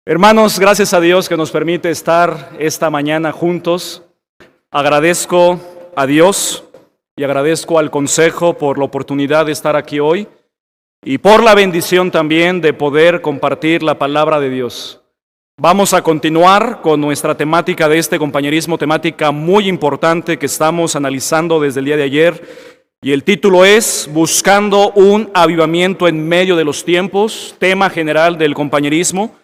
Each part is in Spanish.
Hermanos, gracias a Dios que nos permite estar esta mañana juntos. Agradezco a Dios y agradezco al Consejo por la oportunidad de estar aquí hoy y por la bendición también de poder compartir la palabra de Dios. Vamos a continuar con nuestra temática de este compañerismo, temática muy importante que estamos analizando desde el día de ayer. Y el título es Buscando un avivamiento en medio de los tiempos, tema general del compañerismo.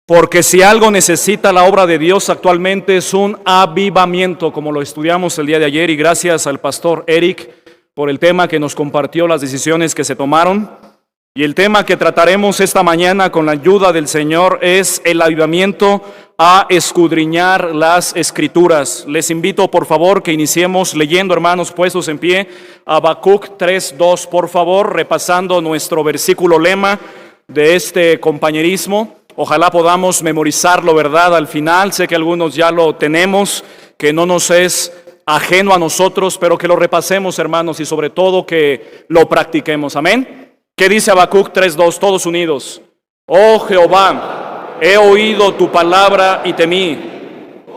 Porque si algo necesita la obra de Dios actualmente es un avivamiento, como lo estudiamos el día de ayer, y gracias al pastor Eric por el tema que nos compartió, las decisiones que se tomaron. Y el tema que trataremos esta mañana con la ayuda del Señor es el avivamiento a escudriñar las Escrituras. Les invito por favor que iniciemos leyendo, hermanos, puestos en pie, Habacuc 3:2, por favor, repasando nuestro versículo lema de este compañerismo. Ojalá podamos memorizarlo, ¿verdad? Al final, sé que algunos ya lo tenemos, que no nos es ajeno a nosotros, pero que lo repasemos, hermanos, y sobre todo que lo practiquemos. Amén. ¿Qué dice Habacuc 3:2? Todos unidos. Oh Jehová, he oído tu palabra y temí.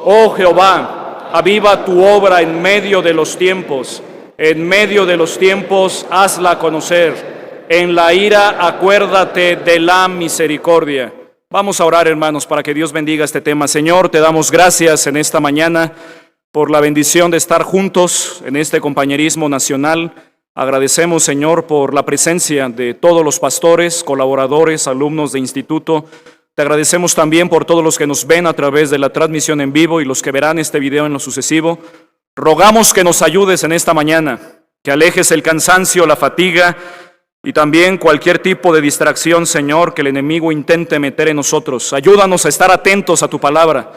Oh Jehová, aviva tu obra en medio de los tiempos. En medio de los tiempos, hazla conocer. En la ira, acuérdate de la misericordia. Vamos a orar, hermanos, para que Dios bendiga este tema. Señor, te damos gracias en esta mañana por la bendición de estar juntos en este compañerismo nacional. Agradecemos, Señor, por la presencia de todos los pastores, colaboradores, alumnos de instituto. Te agradecemos también por todos los que nos ven a través de la transmisión en vivo y los que verán este video en lo sucesivo. Rogamos que nos ayudes en esta mañana, que alejes el cansancio, la fatiga y también cualquier tipo de distracción, Señor, que el enemigo intente meter en nosotros. Ayúdanos a estar atentos a tu palabra,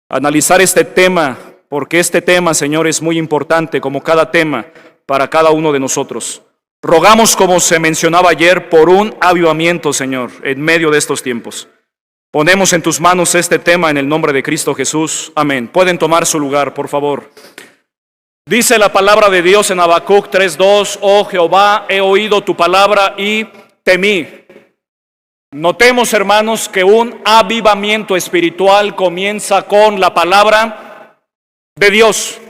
a analizar este tema, porque este tema, Señor, es muy importante, como cada tema, para cada uno de nosotros. Rogamos, como se mencionaba ayer, por un avivamiento, Señor, en medio de estos tiempos. Ponemos en tus manos este tema en el nombre de Cristo Jesús. Amén. Pueden tomar su lugar, por favor. Dice la palabra de Dios en Habacuc 3:2, oh Jehová, he oído tu palabra y temí. Notemos, hermanos, que un avivamiento espiritual comienza con la palabra de Dios.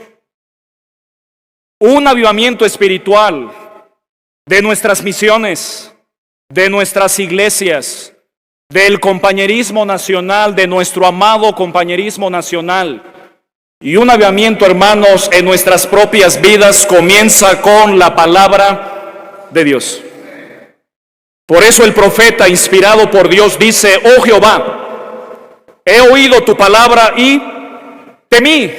Un avivamiento espiritual de nuestras misiones, de nuestras iglesias, del compañerismo nacional, de nuestro amado compañerismo nacional. Y un avivamiento, hermanos, en nuestras propias vidas comienza con la palabra de Dios. Por eso el profeta, inspirado por Dios, dice, oh Jehová, he oído tu palabra y temí.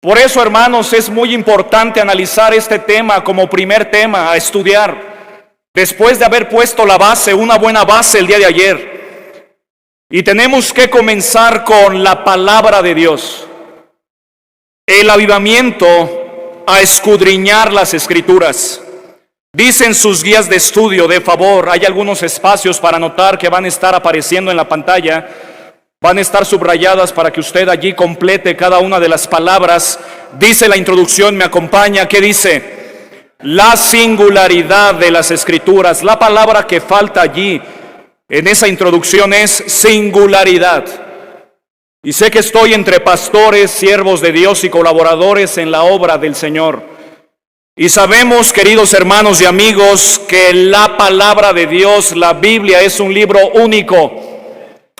Por eso, hermanos, es muy importante analizar este tema como primer tema a estudiar, después de haber puesto la base, una buena base el día de ayer. Y tenemos que comenzar con la palabra de Dios. El avivamiento a escudriñar las Escrituras. Dicen sus guías de estudio, de favor, hay algunos espacios para anotar que van a estar apareciendo en la pantalla. Van a estar subrayadas para que usted allí complete cada una de las palabras. Dice la introducción, me acompaña, ¿qué dice? La singularidad de las Escrituras. La palabra que falta allí en esa introducción es singularidad. Y sé que estoy entre pastores, siervos de Dios y colaboradores en la obra del Señor. Y sabemos, queridos hermanos y amigos, que la palabra de Dios, la Biblia, es un libro único.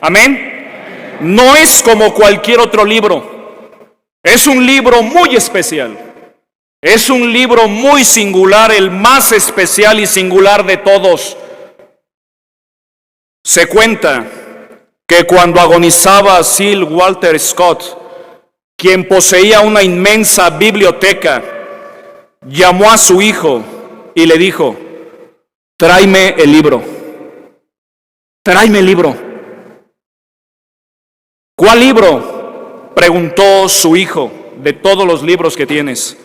Amén. No es como cualquier otro libro. Es un libro muy especial. Es un libro muy singular, el más especial y singular de todos. Se cuenta que cuando agonizaba Sir Walter Scott, quien poseía una inmensa biblioteca, llamó a su hijo y le dijo, tráeme el libro. Tráeme el libro. ¿Cuál libro?, preguntó su hijo, de todos los libros que tienes.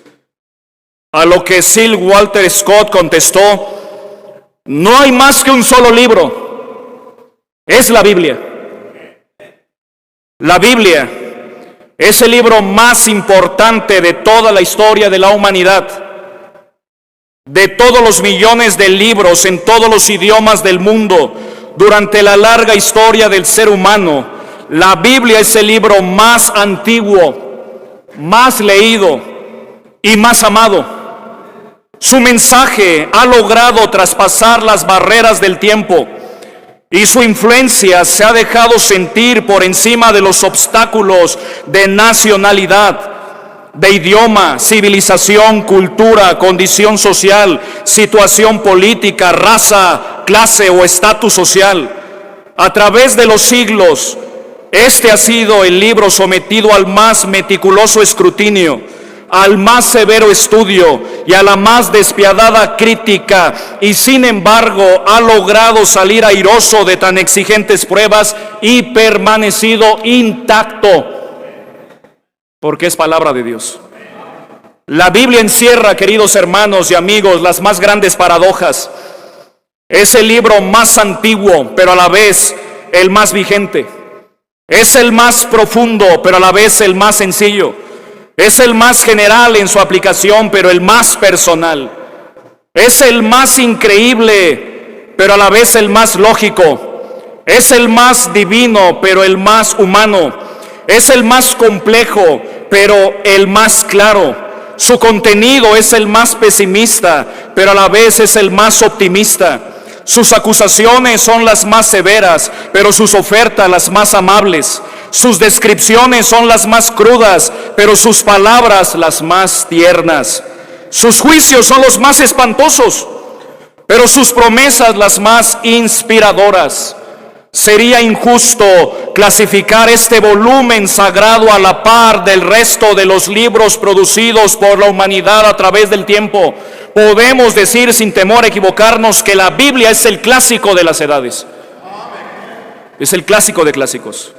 A lo que Sir Walter Scott contestó, no hay más que un solo libro, es la Biblia. La Biblia es el libro más importante de toda la historia de la humanidad. De todos los millones de libros en todos los idiomas del mundo, Durante la larga historia del ser humano, la Biblia es el libro más antiguo, más leído y más amado. Su mensaje ha logrado traspasar las barreras del tiempo y su influencia se ha dejado sentir por encima de los obstáculos de nacionalidad, de idioma, civilización, cultura, condición social, situación política, raza, clase o estatus social. A través de los siglos, este ha sido el libro sometido al más meticuloso escrutinio, al más severo estudio y a la más despiadada crítica, y sin embargo ha logrado salir airoso de tan exigentes pruebas y permanecido intacto, porque es palabra de Dios. La Biblia encierra, queridos hermanos y amigos, las más grandes paradojas. Es el libro más antiguo, pero a la vez el más vigente. Es el más profundo, pero a la vez el más sencillo. Es el más general en su aplicación, pero el más personal. Es el más increíble, pero a la vez el más lógico. Es el más divino, pero el más humano. Es el más complejo, pero el más claro. Su contenido es el más pesimista, pero a la vez es el más optimista. Sus acusaciones son las más severas, pero sus ofertas las más amables. Sus descripciones son las más crudas, pero sus palabras las más tiernas. Sus juicios son los más espantosos, pero sus promesas las más inspiradoras. Sería injusto clasificar este volumen sagrado a la par del resto de los libros producidos por la humanidad a través del tiempo. Podemos decir sin temor a equivocarnos que la Biblia es el clásico de las edades. Es el clásico de clásicos.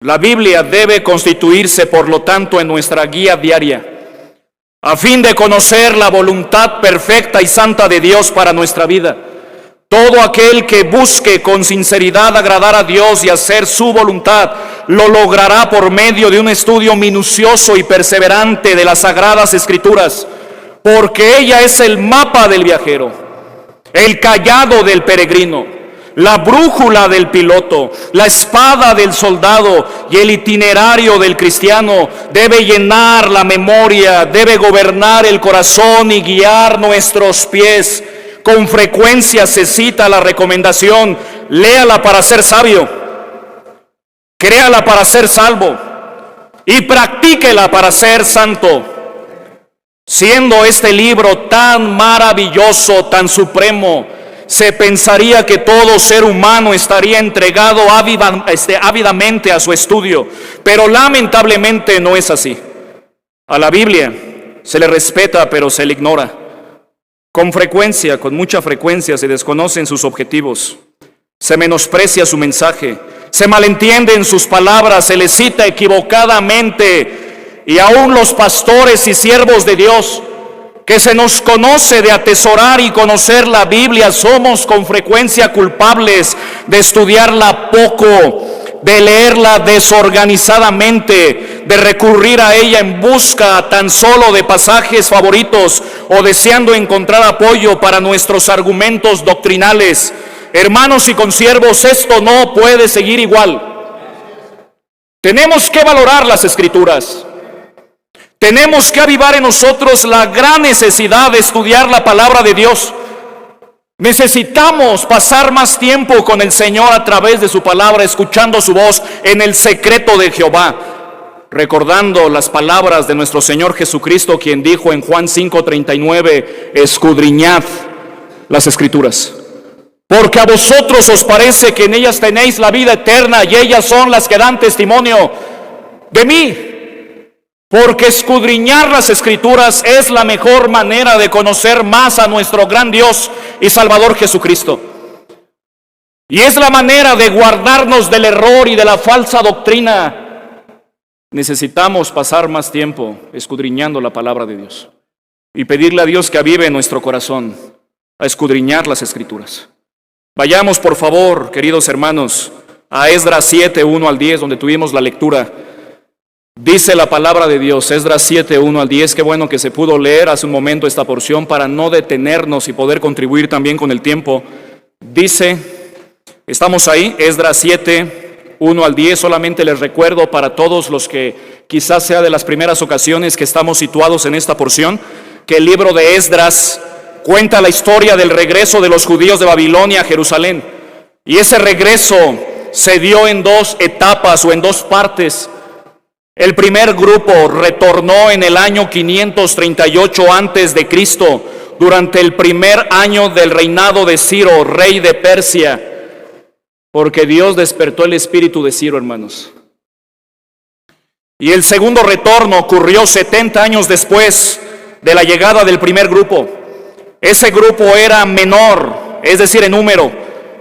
La Biblia debe constituirse, por lo tanto, en nuestra guía diaria, a fin de conocer la voluntad perfecta y santa de Dios para nuestra vida. Todo aquel que busque con sinceridad agradar a Dios y hacer su voluntad, lo logrará por medio de un estudio minucioso y perseverante de las Sagradas Escrituras, porque ella es el mapa del viajero, el cayado del peregrino, la brújula del piloto, la espada del soldado y el itinerario del cristiano. Debe llenar la memoria, debe gobernar el corazón y guiar nuestros pies. Con frecuencia se cita la recomendación: léala para ser sabio, créala para ser salvo y practíquela para ser santo. Siendo este libro tan maravilloso, tan supremo, se pensaría que todo ser humano estaría entregado ávidamente a su estudio, pero lamentablemente no es así. A la Biblia se le respeta, pero se le ignora. Con frecuencia, con mucha frecuencia, se desconocen sus objetivos, se menosprecia su mensaje, se malentienden sus palabras, se les cita equivocadamente, y aún los pastores y siervos de Dios, que se nos conoce de atesorar y conocer la Biblia, somos con frecuencia culpables de estudiarla poco, de leerla desorganizadamente, de recurrir a ella en busca tan solo de pasajes favoritos o deseando encontrar apoyo para nuestros argumentos doctrinales. Hermanos y consiervos, esto no puede seguir igual. Tenemos que valorar las Escrituras. Tenemos que avivar en nosotros la gran necesidad de estudiar la palabra de Dios. Necesitamos pasar más tiempo con el Señor a través de su palabra, escuchando su voz en el secreto de Jehová, recordando las palabras de nuestro Señor Jesucristo, quien dijo en Juan 5:39, escudriñad las Escrituras, porque a vosotros os parece que en ellas tenéis la vida eterna, y ellas son las que dan testimonio de mí. Porque escudriñar las Escrituras es la mejor manera de conocer más a nuestro gran Dios y Salvador Jesucristo. Y es la manera de guardarnos del error y de la falsa doctrina. Necesitamos pasar más tiempo escudriñando la palabra de Dios y pedirle a Dios que avive nuestro corazón a escudriñar las Escrituras. Vayamos, por favor, queridos hermanos, a Esdras 7, 1 al 10, donde tuvimos la lectura. Dice la palabra de Dios, Esdras 7, 1 al 10, qué bueno que se pudo leer hace un momento esta porción para no detenernos y poder contribuir también con el tiempo. Dice, Estamos ahí, Esdras 7, 1 al 10. Solamente les recuerdo para todos los que quizás sea de las primeras ocasiones que estamos situados en esta porción, que el libro de Esdras cuenta la historia del regreso de los judíos de Babilonia a Jerusalén. Y ese regreso se dio en dos etapas o en dos partes. El primer grupo retornó en el año 538 antes de Cristo, durante el primer año del reinado de Ciro, rey de Persia, porque Dios despertó el espíritu de Ciro, hermanos. Y el segundo retorno ocurrió 70 años después de la llegada del primer grupo. Ese grupo era menor, es decir, en número,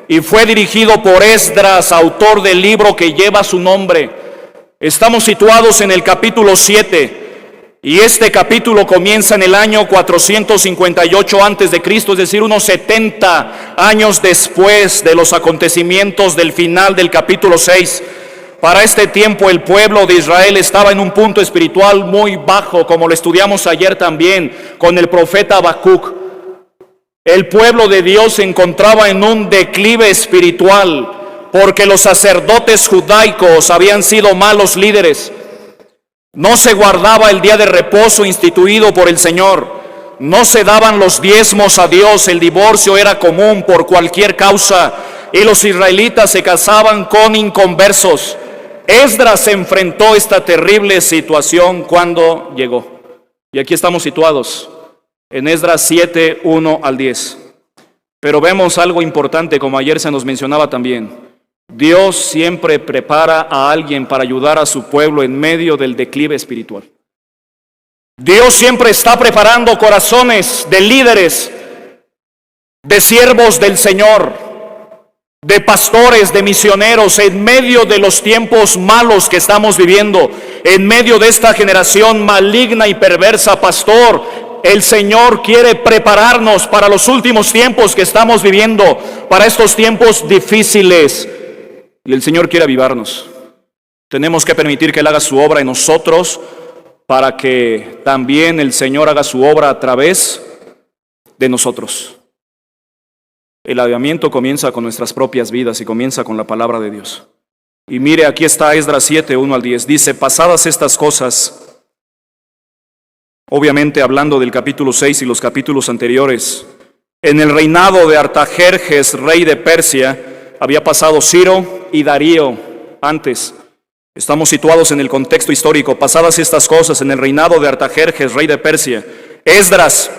y fue dirigido por Esdras, autor del libro que lleva su nombre. Estamos situados en el capítulo 7, y este capítulo comienza en el año 458 antes de Cristo, es decir, unos 70 años después de los acontecimientos del final del capítulo 6. Para este tiempo el pueblo de Israel estaba en un punto espiritual muy bajo, como lo estudiamos ayer también con el profeta Habacuc. El pueblo de Dios se encontraba en un declive espiritual, porque los sacerdotes judaicos habían sido malos líderes. No se guardaba el día de reposo instituido por el Señor. No se daban los diezmos a Dios. El divorcio era común por cualquier causa. Y los israelitas se casaban con inconversos. Esdras se enfrentó esta terrible situación cuando llegó. Y aquí estamos situados en Esdras 7, 1 al 10. Pero vemos algo importante, como ayer se nos mencionaba también. Dios siempre prepara a alguien para ayudar a su pueblo en medio del declive espiritual. Dios siempre está preparando corazones de líderes, de siervos del Señor, de pastores, de misioneros, en medio de los tiempos malos que estamos viviendo, en medio de esta generación maligna y perversa. Pastor, el Señor quiere prepararnos para los últimos tiempos que estamos viviendo, para estos tiempos difíciles. Y el Señor quiere avivarnos. Tenemos que permitir que Él haga su obra en nosotros, para que también el Señor haga su obra a través de nosotros. El avivamiento comienza con nuestras propias vidas y comienza con la palabra de Dios. Y mire, aquí está Esdras 7, 1 al 10. Dice: pasadas estas cosas, obviamente hablando del capítulo 6 y los capítulos anteriores, en el reinado de Artajerjes, rey de Persia, había pasado Ciro y Darío antes. Estamos situados en el contexto histórico. Pasadas estas cosas, en el reinado de Artajerjes, rey de Persia, Esdras,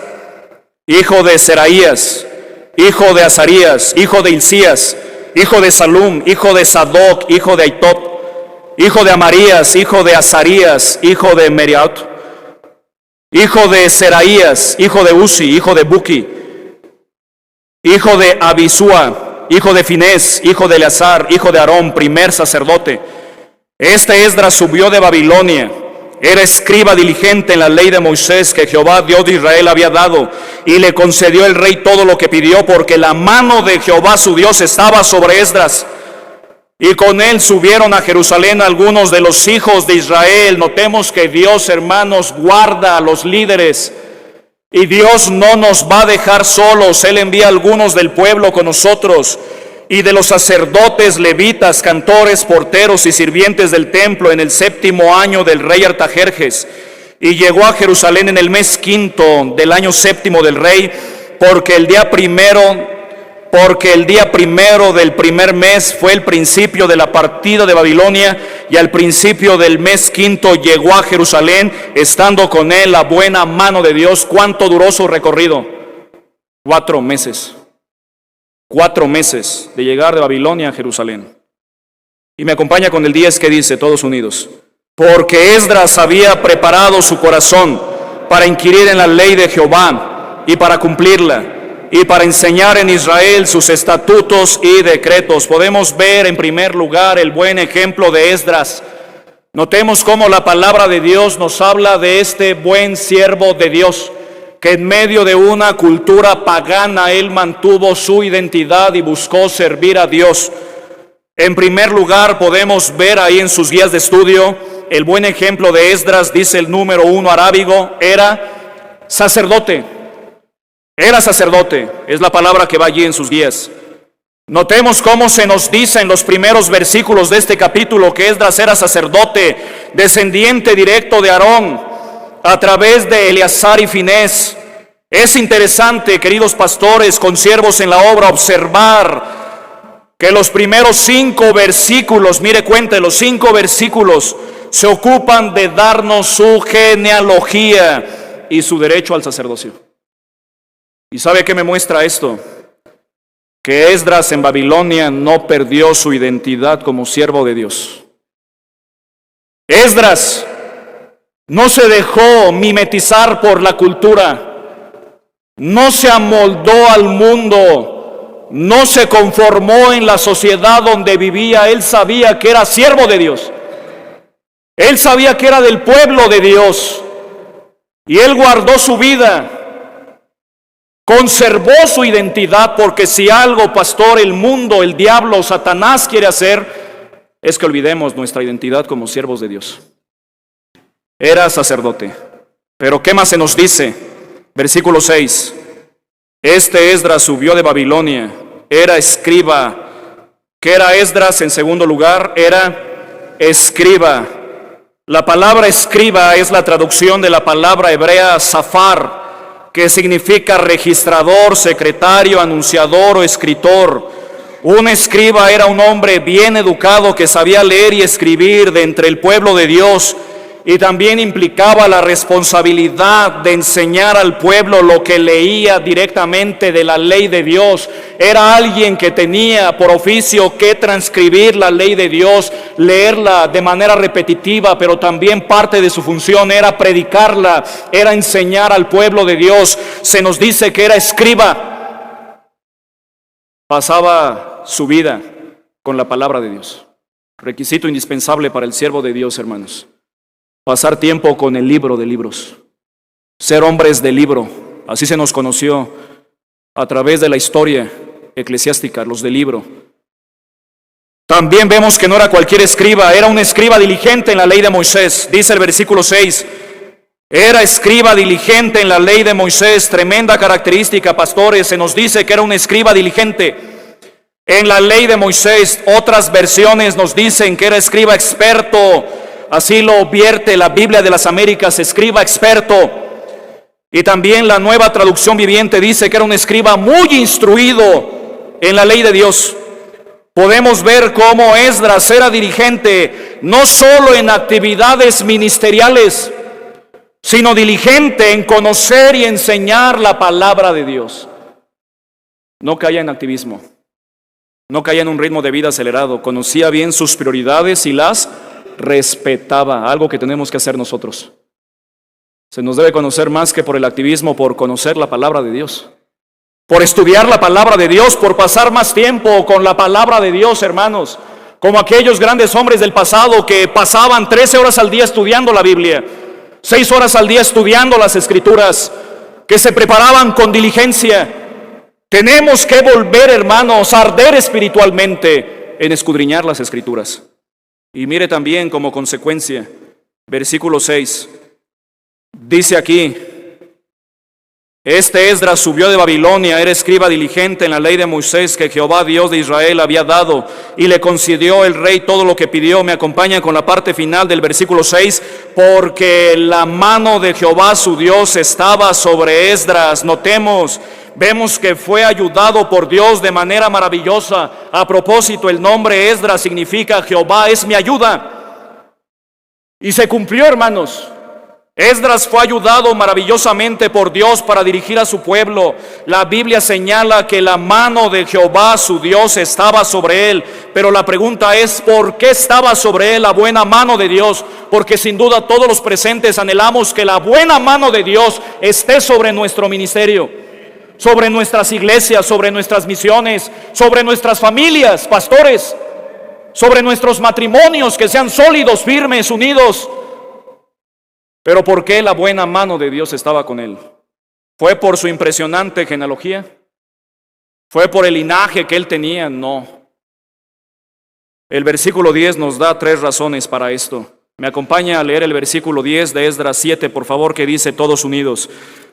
hijo de Seraías, hijo de Azarías, hijo de Hilcías, hijo de Salum, hijo de Sadoc, hijo de Aitop, hijo de Amarías, hijo de Azarías, hijo de Meriaut, hijo de Seraías, hijo de Uzi, hijo de Buki, hijo de Abisúa, hijo de Finés, hijo de Eleazar, hijo de Aarón, primer sacerdote. Este Esdras subió de Babilonia, era escriba diligente en la ley de Moisés que Jehová, Dios de Israel, había dado, y le concedió el rey todo lo que pidió, porque la mano de Jehová su Dios estaba sobre Esdras. Y con él subieron a Jerusalén algunos de los hijos de Israel. Notemos que Dios, hermanos, guarda a los líderes. Y Dios no nos va a dejar solos. Él envía a algunos del pueblo con nosotros, y de los sacerdotes, levitas, cantores, porteros y sirvientes del templo, en el 7º año del rey Artajerjes. Y llegó a Jerusalén en el mes 5 del año 7 del rey, porque el día primero del primer mes fue el principio de la partida de Babilonia, y al principio del mes 5 llegó a Jerusalén, estando con él la buena mano de Dios. ¿Cuánto duró su recorrido? 4 meses. 4 meses de llegar de Babilonia a Jerusalén. Y me acompaña con el 10, que dice, todos unidos: porque Esdras había preparado su corazón para inquirir en la ley de Jehová y para cumplirla, y para enseñar en Israel sus estatutos y decretos. Podemos ver en primer lugar el buen ejemplo de Esdras. Notemos cómo la palabra de Dios nos habla de este buen siervo de Dios, que en medio de una cultura pagana él mantuvo su identidad y buscó servir a Dios. En primer lugar, podemos ver ahí en sus guías de estudio el buen ejemplo de Esdras. Dice el número 1 arábigo: era sacerdote. Era sacerdote, es la palabra que va allí en sus guías. Notemos cómo se nos dice en los primeros versículos de este capítulo que Esdras era sacerdote, descendiente directo de Aarón, a través de Eleazar y Finés. Es interesante, queridos pastores, consiervos en la obra, observar que los primeros 5 versículos, mire cuenta, los 5 versículos se ocupan de darnos su genealogía y su derecho al sacerdocio. ¿Y sabe qué me muestra esto? Que Esdras en Babilonia no perdió su identidad como siervo de Dios. Esdras no se dejó mimetizar por la cultura, no se amoldó al mundo, no se conformó en la sociedad donde vivía. Él sabía que era siervo de Dios, él sabía que era del pueblo de Dios, y él guardó su vida, conservó su identidad, porque si algo, pastor, el mundo, el diablo, Satanás quiere hacer, es que olvidemos nuestra identidad como siervos de Dios. Era sacerdote. Pero ¿qué más se nos dice? Versículo 6. Este Esdras subió de Babilonia, era escriba. ¿Qué era Esdras? En segundo lugar, era escriba. La palabra escriba es la traducción de la palabra hebrea safar, que significa registrador, secretario, anunciador o escritor. Un escriba era un hombre bien educado que sabía leer y escribir de entre el pueblo de Dios, y también implicaba la responsabilidad de enseñar al pueblo lo que leía directamente de la ley de Dios. Era alguien que tenía por oficio que transcribir la ley de Dios, leerla de manera repetitiva, pero también parte de su función era predicarla, era enseñar al pueblo de Dios. Se nos dice que era escriba. Pasaba su vida con la palabra de Dios. Requisito indispensable para el siervo de Dios, hermanos. Pasar tiempo con el libro de libros, ser hombres de libro. Así se nos conoció a través de la historia eclesiástica, los de libro. También vemos que no era cualquier escriba, era un escriba diligente en la ley de Moisés. Dice el versículo 6, era escriba diligente en la ley de Moisés. Tremenda característica, pastores. Se nos dice que era un escriba diligente en la ley de Moisés. Otras versiones nos dicen que era escriba experto. Así lo vierte la Biblia de las Américas, escriba experto. Y también la Nueva Traducción Viviente dice que era un escriba muy instruido en la ley de Dios. Podemos ver cómo Esdras era diligente, no solo en actividades ministeriales, sino diligente en conocer y enseñar la palabra de Dios. No caía en activismo, no caía en un ritmo de vida acelerado, conocía bien sus prioridades y las respetaba, algo que tenemos que hacer nosotros. Se nos debe conocer más que por el activismo, por conocer la palabra de Dios, por estudiar la palabra de Dios, por pasar más tiempo con la palabra de Dios, hermanos, como aquellos grandes hombres del pasado que pasaban 13 horas al día estudiando la Biblia, 6 horas al día estudiando las Escrituras, que se preparaban con diligencia. Tenemos que volver, hermanos, a arder espiritualmente en escudriñar las Escrituras. Y mire también como consecuencia, versículo 6, dice aquí, este Esdras subió de Babilonia, era escriba diligente en la ley de Moisés que Jehová Dios de Israel había dado, y le concedió el rey todo lo que pidió. Me acompaña con la parte final del versículo 6, porque la mano de Jehová su Dios estaba sobre Esdras. Notemos, vemos que fue ayudado por Dios de manera maravillosa. A propósito, el nombre Esdras significa Jehová es mi ayuda. Y se cumplió, hermanos. Esdras fue ayudado maravillosamente por Dios para dirigir a su pueblo. La Biblia señala que la mano de Jehová su Dios estaba sobre él. Pero la pregunta es, ¿por qué estaba sobre él la buena mano de Dios? Porque sin duda todos los presentes anhelamos que la buena mano de Dios esté sobre nuestro ministerio, sobre nuestras iglesias, sobre nuestras misiones, sobre nuestras familias, pastores, sobre nuestros matrimonios, que sean sólidos, firmes, unidos. Pero ¿por qué la buena mano de Dios estaba con él? ¿Fue por su impresionante genealogía? ¿Fue por el linaje que él tenía? No. El versículo 10 nos da 3 razones para esto. Me acompaña a leer el versículo 10 de Esdras 7, por favor, que dice todos unidos.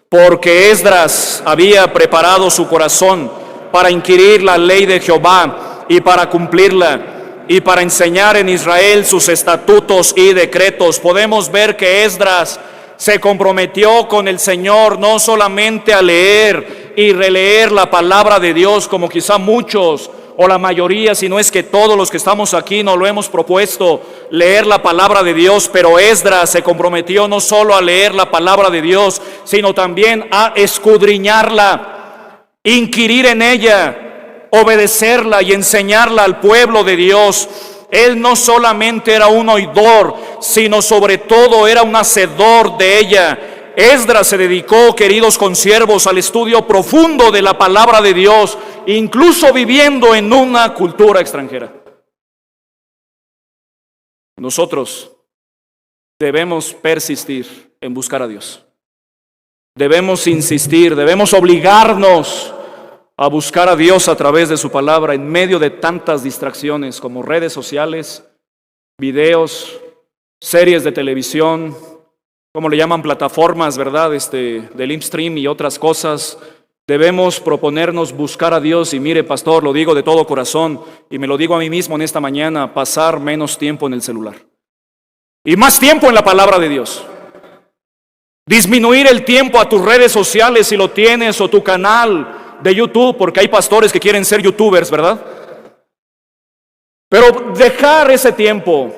Porque Esdras había preparado su corazón para inquirir la ley de Jehová y para cumplirla, y para enseñar en Israel sus estatutos y decretos. Podemos ver que Esdras se comprometió con el Señor no solamente a leer y releer la palabra de Dios, como quizá muchos o la mayoría, si no es que todos los que estamos aquí nos lo hemos propuesto, leer la palabra de Dios, pero Esdras se comprometió no solo a leer la palabra de Dios, sino también a escudriñarla, inquirir en ella, obedecerla y enseñarla al pueblo de Dios. Él no solamente era un oidor, sino sobre todo era un hacedor de ella. Esdras se dedicó, queridos consiervos, al estudio profundo de la palabra de Dios, incluso viviendo en una cultura extranjera. Nosotros debemos persistir en buscar a Dios. Debemos insistir, debemos obligarnos a buscar a Dios a través de su palabra en medio de tantas distracciones como redes sociales, videos, series de televisión, como le llaman plataformas, ¿verdad? Del InStream y otras cosas. Debemos proponernos buscar a Dios y mire, pastor, lo digo de todo corazón y me lo digo a mí mismo en esta mañana, pasar menos tiempo en el celular y más tiempo en la palabra de Dios. Disminuir el tiempo a tus redes sociales si lo tienes o tu canal de YouTube, porque hay pastores que quieren ser youtubers, ¿verdad? Pero dejar ese tiempo,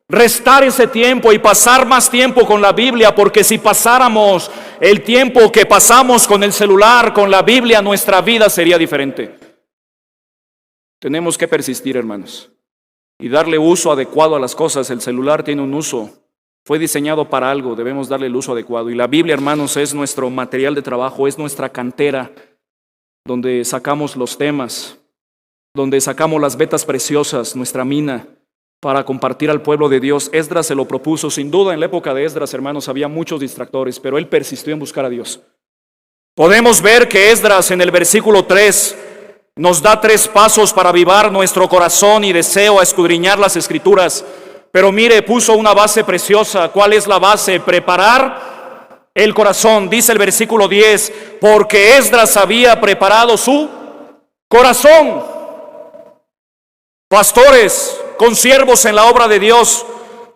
restar ese tiempo y pasar más tiempo con la Biblia, porque si pasáramos el tiempo que pasamos con el celular, con la Biblia, nuestra vida sería diferente. Tenemos que persistir, hermanos, y darle uso adecuado a las cosas. El celular tiene un uso, fue diseñado para algo, debemos darle el uso adecuado. Y la Biblia, hermanos, es nuestro material de trabajo, es nuestra cantera, donde sacamos los temas, donde sacamos las vetas preciosas, nuestra mina, para compartir al pueblo de Dios. Esdras se lo propuso, sin duda en la época de Esdras, hermanos, había muchos distractores, pero él persistió en buscar a Dios. Podemos ver que Esdras en el versículo 3 nos da 3 pasos para avivar nuestro corazón y deseo a escudriñar las Escrituras. Pero mire, puso una base preciosa. ¿Cuál es la base? Preparar el corazón. Dice el versículo 10, porque Esdras había preparado su corazón. Pastores, consiervos en la obra de Dios,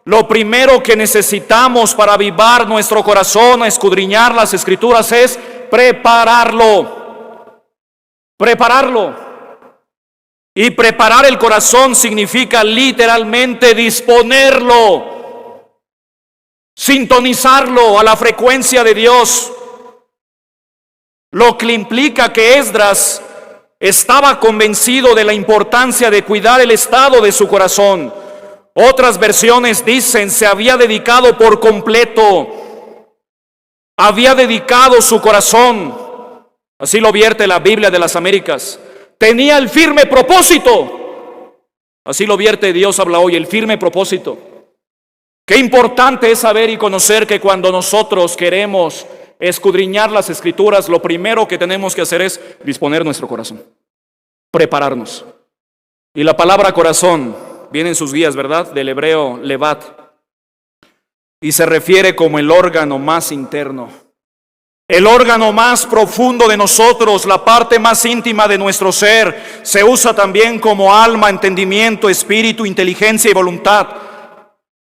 lo primero que necesitamos para avivar nuestro corazón, a escudriñar las Escrituras, es prepararlo. Prepararlo. Y preparar el corazón significa literalmente disponerlo, sintonizarlo a la frecuencia de Dios. Lo que implica que Esdras estaba convencido de la importancia de cuidar el estado de su corazón. Otras versiones dicen, se había dedicado por completo, había dedicado su corazón. Así lo vierte la Biblia de las Américas. Tenía el firme propósito. Así lo vierte Dios habla hoy, el firme propósito. Qué importante es saber y conocer que cuando nosotros queremos escudriñar las Escrituras, lo primero que tenemos que hacer es disponer nuestro corazón, prepararnos. Y la palabra corazón viene en sus guías, ¿verdad? Del hebreo levat, y se refiere como el órgano más interno, el órgano más profundo de nosotros, la parte más íntima de nuestro ser. Se usa también como alma, entendimiento, espíritu, inteligencia y voluntad.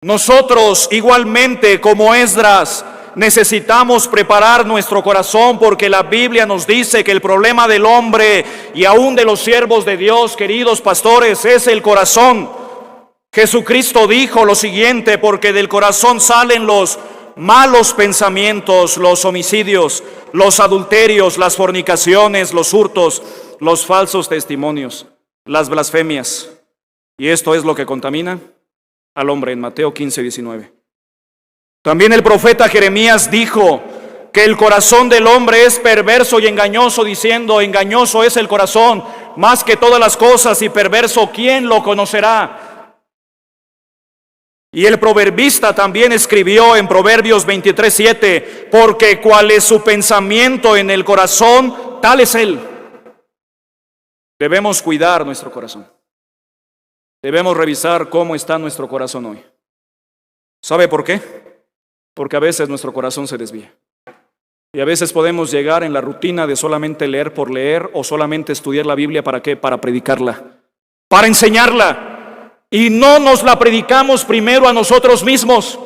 Nosotros igualmente, como Esdras, necesitamos preparar nuestro corazón, porque la Biblia nos dice que el problema del hombre y aún de los siervos de Dios, queridos pastores, es el corazón. Jesucristo dijo lo siguiente, porque del corazón salen los malos pensamientos, los homicidios, los adulterios, las fornicaciones, los hurtos, los falsos testimonios, las blasfemias. Y esto es lo que contamina al hombre en Mateo 15:19. También el profeta Jeremías dijo que el corazón del hombre es perverso y engañoso, diciendo, engañoso es el corazón más que todas las cosas y perverso, ¿quién lo conocerá? Y el proverbista también escribió en Proverbios 23:7, porque cuál es su pensamiento en el corazón, tal es él. Debemos cuidar nuestro corazón. Debemos revisar cómo está nuestro corazón hoy. ¿Sabe por qué? Porque a veces nuestro corazón se desvía. Y a veces podemos llegar en la rutina de solamente leer por leer o solamente estudiar la Biblia. ¿Para qué? Para predicarla, para enseñarla. Y no nos la predicamos primero a nosotros mismos.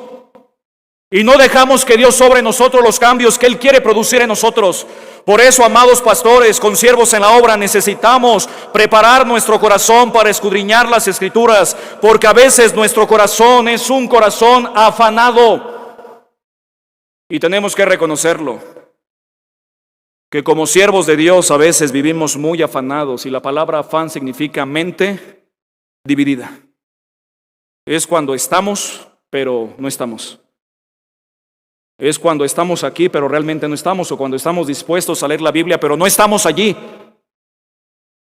Y no dejamos que Dios sobre nosotros los cambios que Él quiere producir en nosotros. Por eso, amados pastores, consiervos en la obra, necesitamos preparar nuestro corazón para escudriñar las Escrituras, porque a veces nuestro corazón es un corazón afanado. Y tenemos que reconocerlo, que como siervos de Dios a veces vivimos muy afanados, y la palabra afán significa mente dividida. Es cuando estamos, pero no estamos. Es cuando estamos aquí, pero realmente no estamos, o cuando estamos dispuestos a leer la Biblia, pero no estamos allí.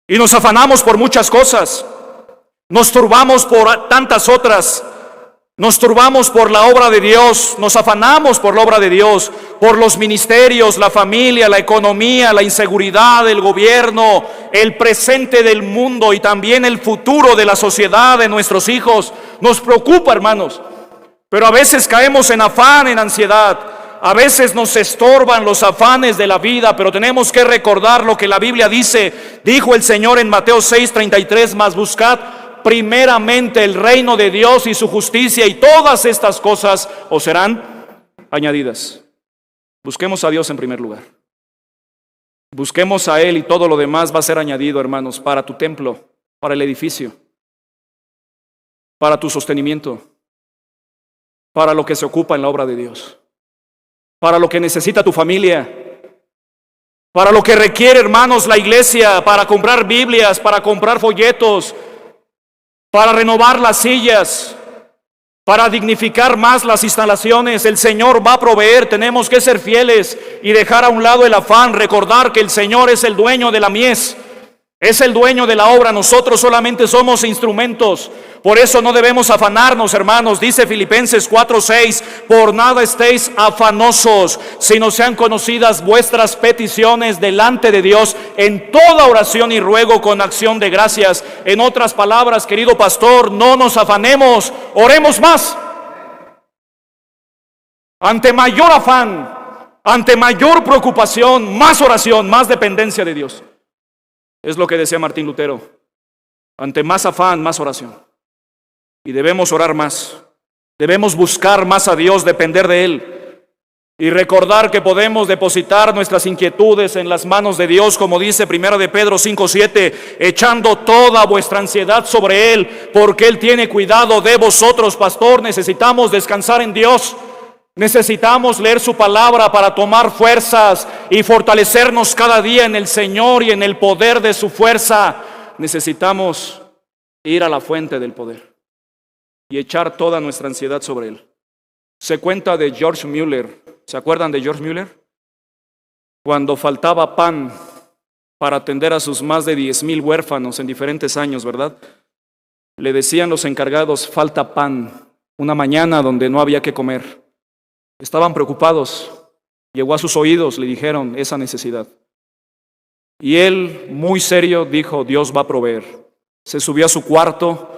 Y nos afanamos por muchas cosas. Nos turbamos por tantas otras. Nos turbamos por la obra de Dios. Nos afanamos por la obra de Dios, por los ministerios, la familia, la economía, la inseguridad, el gobierno, el presente del mundo y también el futuro de la sociedad, de nuestros hijos. Nos preocupa, hermanos. Pero a veces caemos en afán, en ansiedad. A veces nos estorban los afanes de la vida, pero tenemos que recordar lo que la Biblia dice. Dijo el Señor en Mateo 6:33, mas buscad primeramente el reino de Dios y su justicia, y todas estas cosas os serán añadidas. Busquemos a Dios en primer lugar. Busquemos a Él y todo lo demás va a ser añadido, hermanos, para tu templo, para el edificio, para tu sostenimiento, para lo que se ocupa en la obra de Dios, para lo que necesita tu familia, para lo que requiere, hermanos, la iglesia, para comprar Biblias, para comprar folletos, para renovar las sillas, para dignificar más las instalaciones. El Señor va a proveer. Tenemos que ser fieles y dejar a un lado el afán, recordar que el Señor es el dueño de la mies. Es el dueño de la obra, nosotros solamente somos instrumentos. Por eso no debemos afanarnos, hermanos. Dice Filipenses 4:6, por nada estéis afanosos, sino sean conocidas vuestras peticiones delante de Dios en toda oración y ruego con acción de gracias. En otras palabras, querido pastor, no nos afanemos, oremos más. Ante mayor afán, ante mayor preocupación, más oración, más dependencia de Dios. Es lo que decía Martín Lutero. Ante más afán, más oración. Y debemos orar más. Debemos buscar más a Dios, depender de Él. Y recordar que podemos depositar nuestras inquietudes en las manos de Dios, como dice 1 de Pedro 5:7, echando toda vuestra ansiedad sobre Él, porque Él tiene cuidado de vosotros. Pastor, necesitamos descansar en Dios. Necesitamos leer su palabra para tomar fuerzas y fortalecernos cada día en el Señor y en el poder de su fuerza. Necesitamos ir a la fuente del poder y echar toda nuestra ansiedad sobre Él. Se cuenta de George Mueller. ¿Se acuerdan de George Mueller? Cuando faltaba pan para atender a sus más de 10,000 huérfanos en diferentes años, ¿verdad? Le decían los encargados, falta pan. Una mañana donde no había que comer. Estaban preocupados. Llegó a sus oídos, le dijeron esa necesidad. Y él, muy serio, dijo, Dios va a proveer. Se subió a su cuarto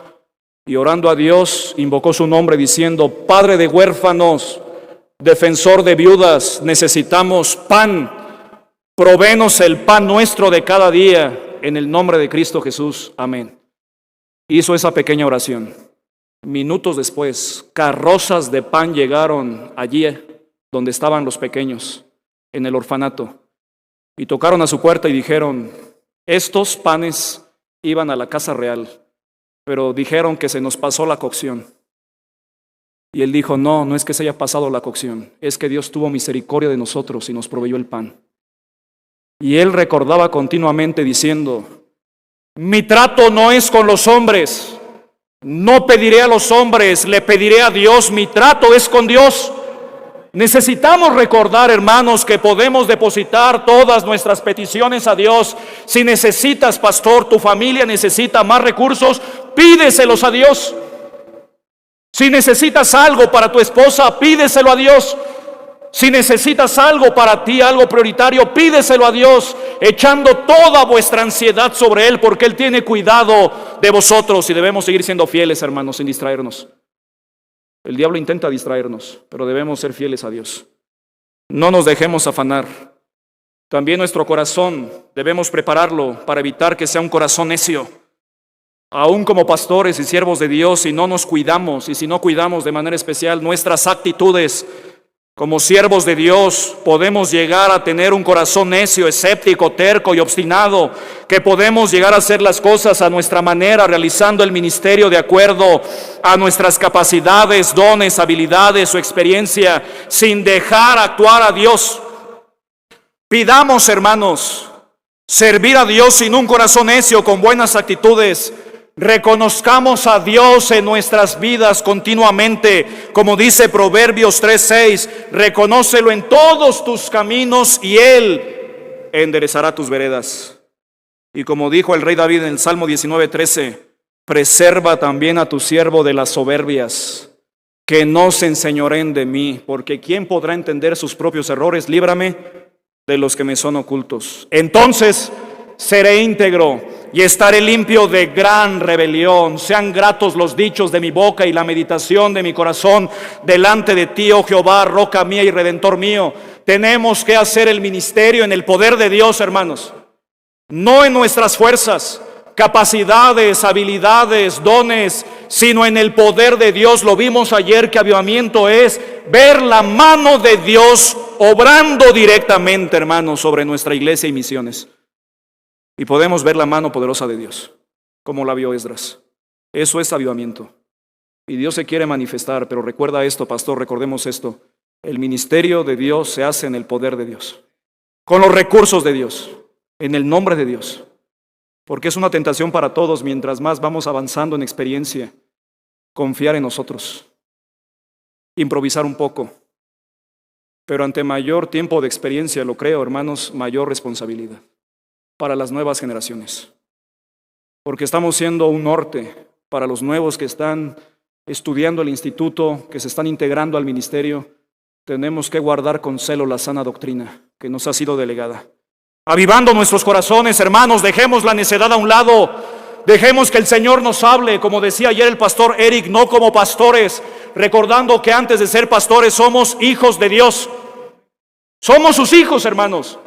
y orando a Dios, invocó su nombre diciendo, Padre de huérfanos, defensor de viudas, necesitamos pan. Provéenos el pan nuestro de cada día, en el nombre de Cristo Jesús. Amén. Hizo esa pequeña oración. Minutos después, carrozas de pan llegaron allí donde estaban los pequeños, en el orfanato, y tocaron a su puerta y dijeron, estos panes iban a la casa real, pero dijeron que se nos pasó la cocción. Y él dijo, no es que se haya pasado la cocción, es que Dios tuvo misericordia de nosotros y nos proveyó el pan. Y él recordaba continuamente diciendo, mi trato no es con los hombres. No pediré a los hombres, le pediré a Dios, mi trato es con Dios. Necesitamos recordar, hermanos, que podemos depositar todas nuestras peticiones a Dios. Si necesitas, pastor, tu familia necesita más recursos, pídeselos a Dios. Si necesitas algo para tu esposa, pídeselo a Dios. Si necesitas algo para ti, algo prioritario, pídeselo a Dios, echando toda vuestra ansiedad sobre Él, porque Él tiene cuidado de vosotros y debemos seguir siendo fieles, hermanos, sin distraernos. El diablo intenta distraernos, pero debemos ser fieles a Dios. No nos dejemos afanar. También nuestro corazón debemos prepararlo para evitar que sea un corazón necio. Aún como pastores y siervos de Dios, si no nos cuidamos y si no cuidamos de manera especial nuestras actitudes como siervos de Dios, podemos llegar a tener un corazón necio, escéptico, terco y obstinado, que podemos llegar a hacer las cosas a nuestra manera, realizando el ministerio de acuerdo a nuestras capacidades, dones, habilidades o experiencia, sin dejar actuar a Dios. Pidamos, hermanos, servir a Dios sin un corazón necio, con buenas actitudes. Reconozcamos a Dios en nuestras vidas continuamente, como dice Proverbios 3:6, reconócelo en todos tus caminos y Él enderezará tus veredas. Y como dijo el rey David en el Salmo 19:13, preserva también a tu siervo de las soberbias, que no se enseñoreen de mí, porque ¿quién podrá entender sus propios errores? Líbrame de los que me son ocultos. Entonces seré íntegro y estaré limpio de gran rebelión. Sean gratos los dichos de mi boca y la meditación de mi corazón delante de ti, oh Jehová, roca mía y redentor mío. Tenemos que hacer el ministerio en el poder de Dios, hermanos, no en nuestras fuerzas, capacidades, habilidades, dones, sino en el poder de Dios. Lo vimos ayer que avivamiento es ver la mano de Dios obrando directamente, hermanos, sobre nuestra iglesia y misiones. Y podemos ver la mano poderosa de Dios, como la vio Esdras. Eso es avivamiento. Y Dios se quiere manifestar, pero recuerda esto, pastor, recordemos esto. El ministerio de Dios se hace en el poder de Dios, con los recursos de Dios, en el nombre de Dios. Porque es una tentación para todos, mientras más vamos avanzando en experiencia, confiar en nosotros, improvisar un poco. Pero ante mayor tiempo de experiencia, lo creo, hermanos, mayor responsabilidad para las nuevas generaciones, porque estamos siendo un norte para los nuevos que están estudiando el instituto, que se están integrando al ministerio. Tenemos que guardar con celo la sana doctrina que nos ha sido delegada, avivando nuestros corazones, hermanos. Dejemos la necedad a un lado, dejemos que el Señor nos hable, como decía ayer el pastor Eric, no como pastores, recordando que antes de ser pastores somos hijos de Dios, somos sus hijos, hermanos.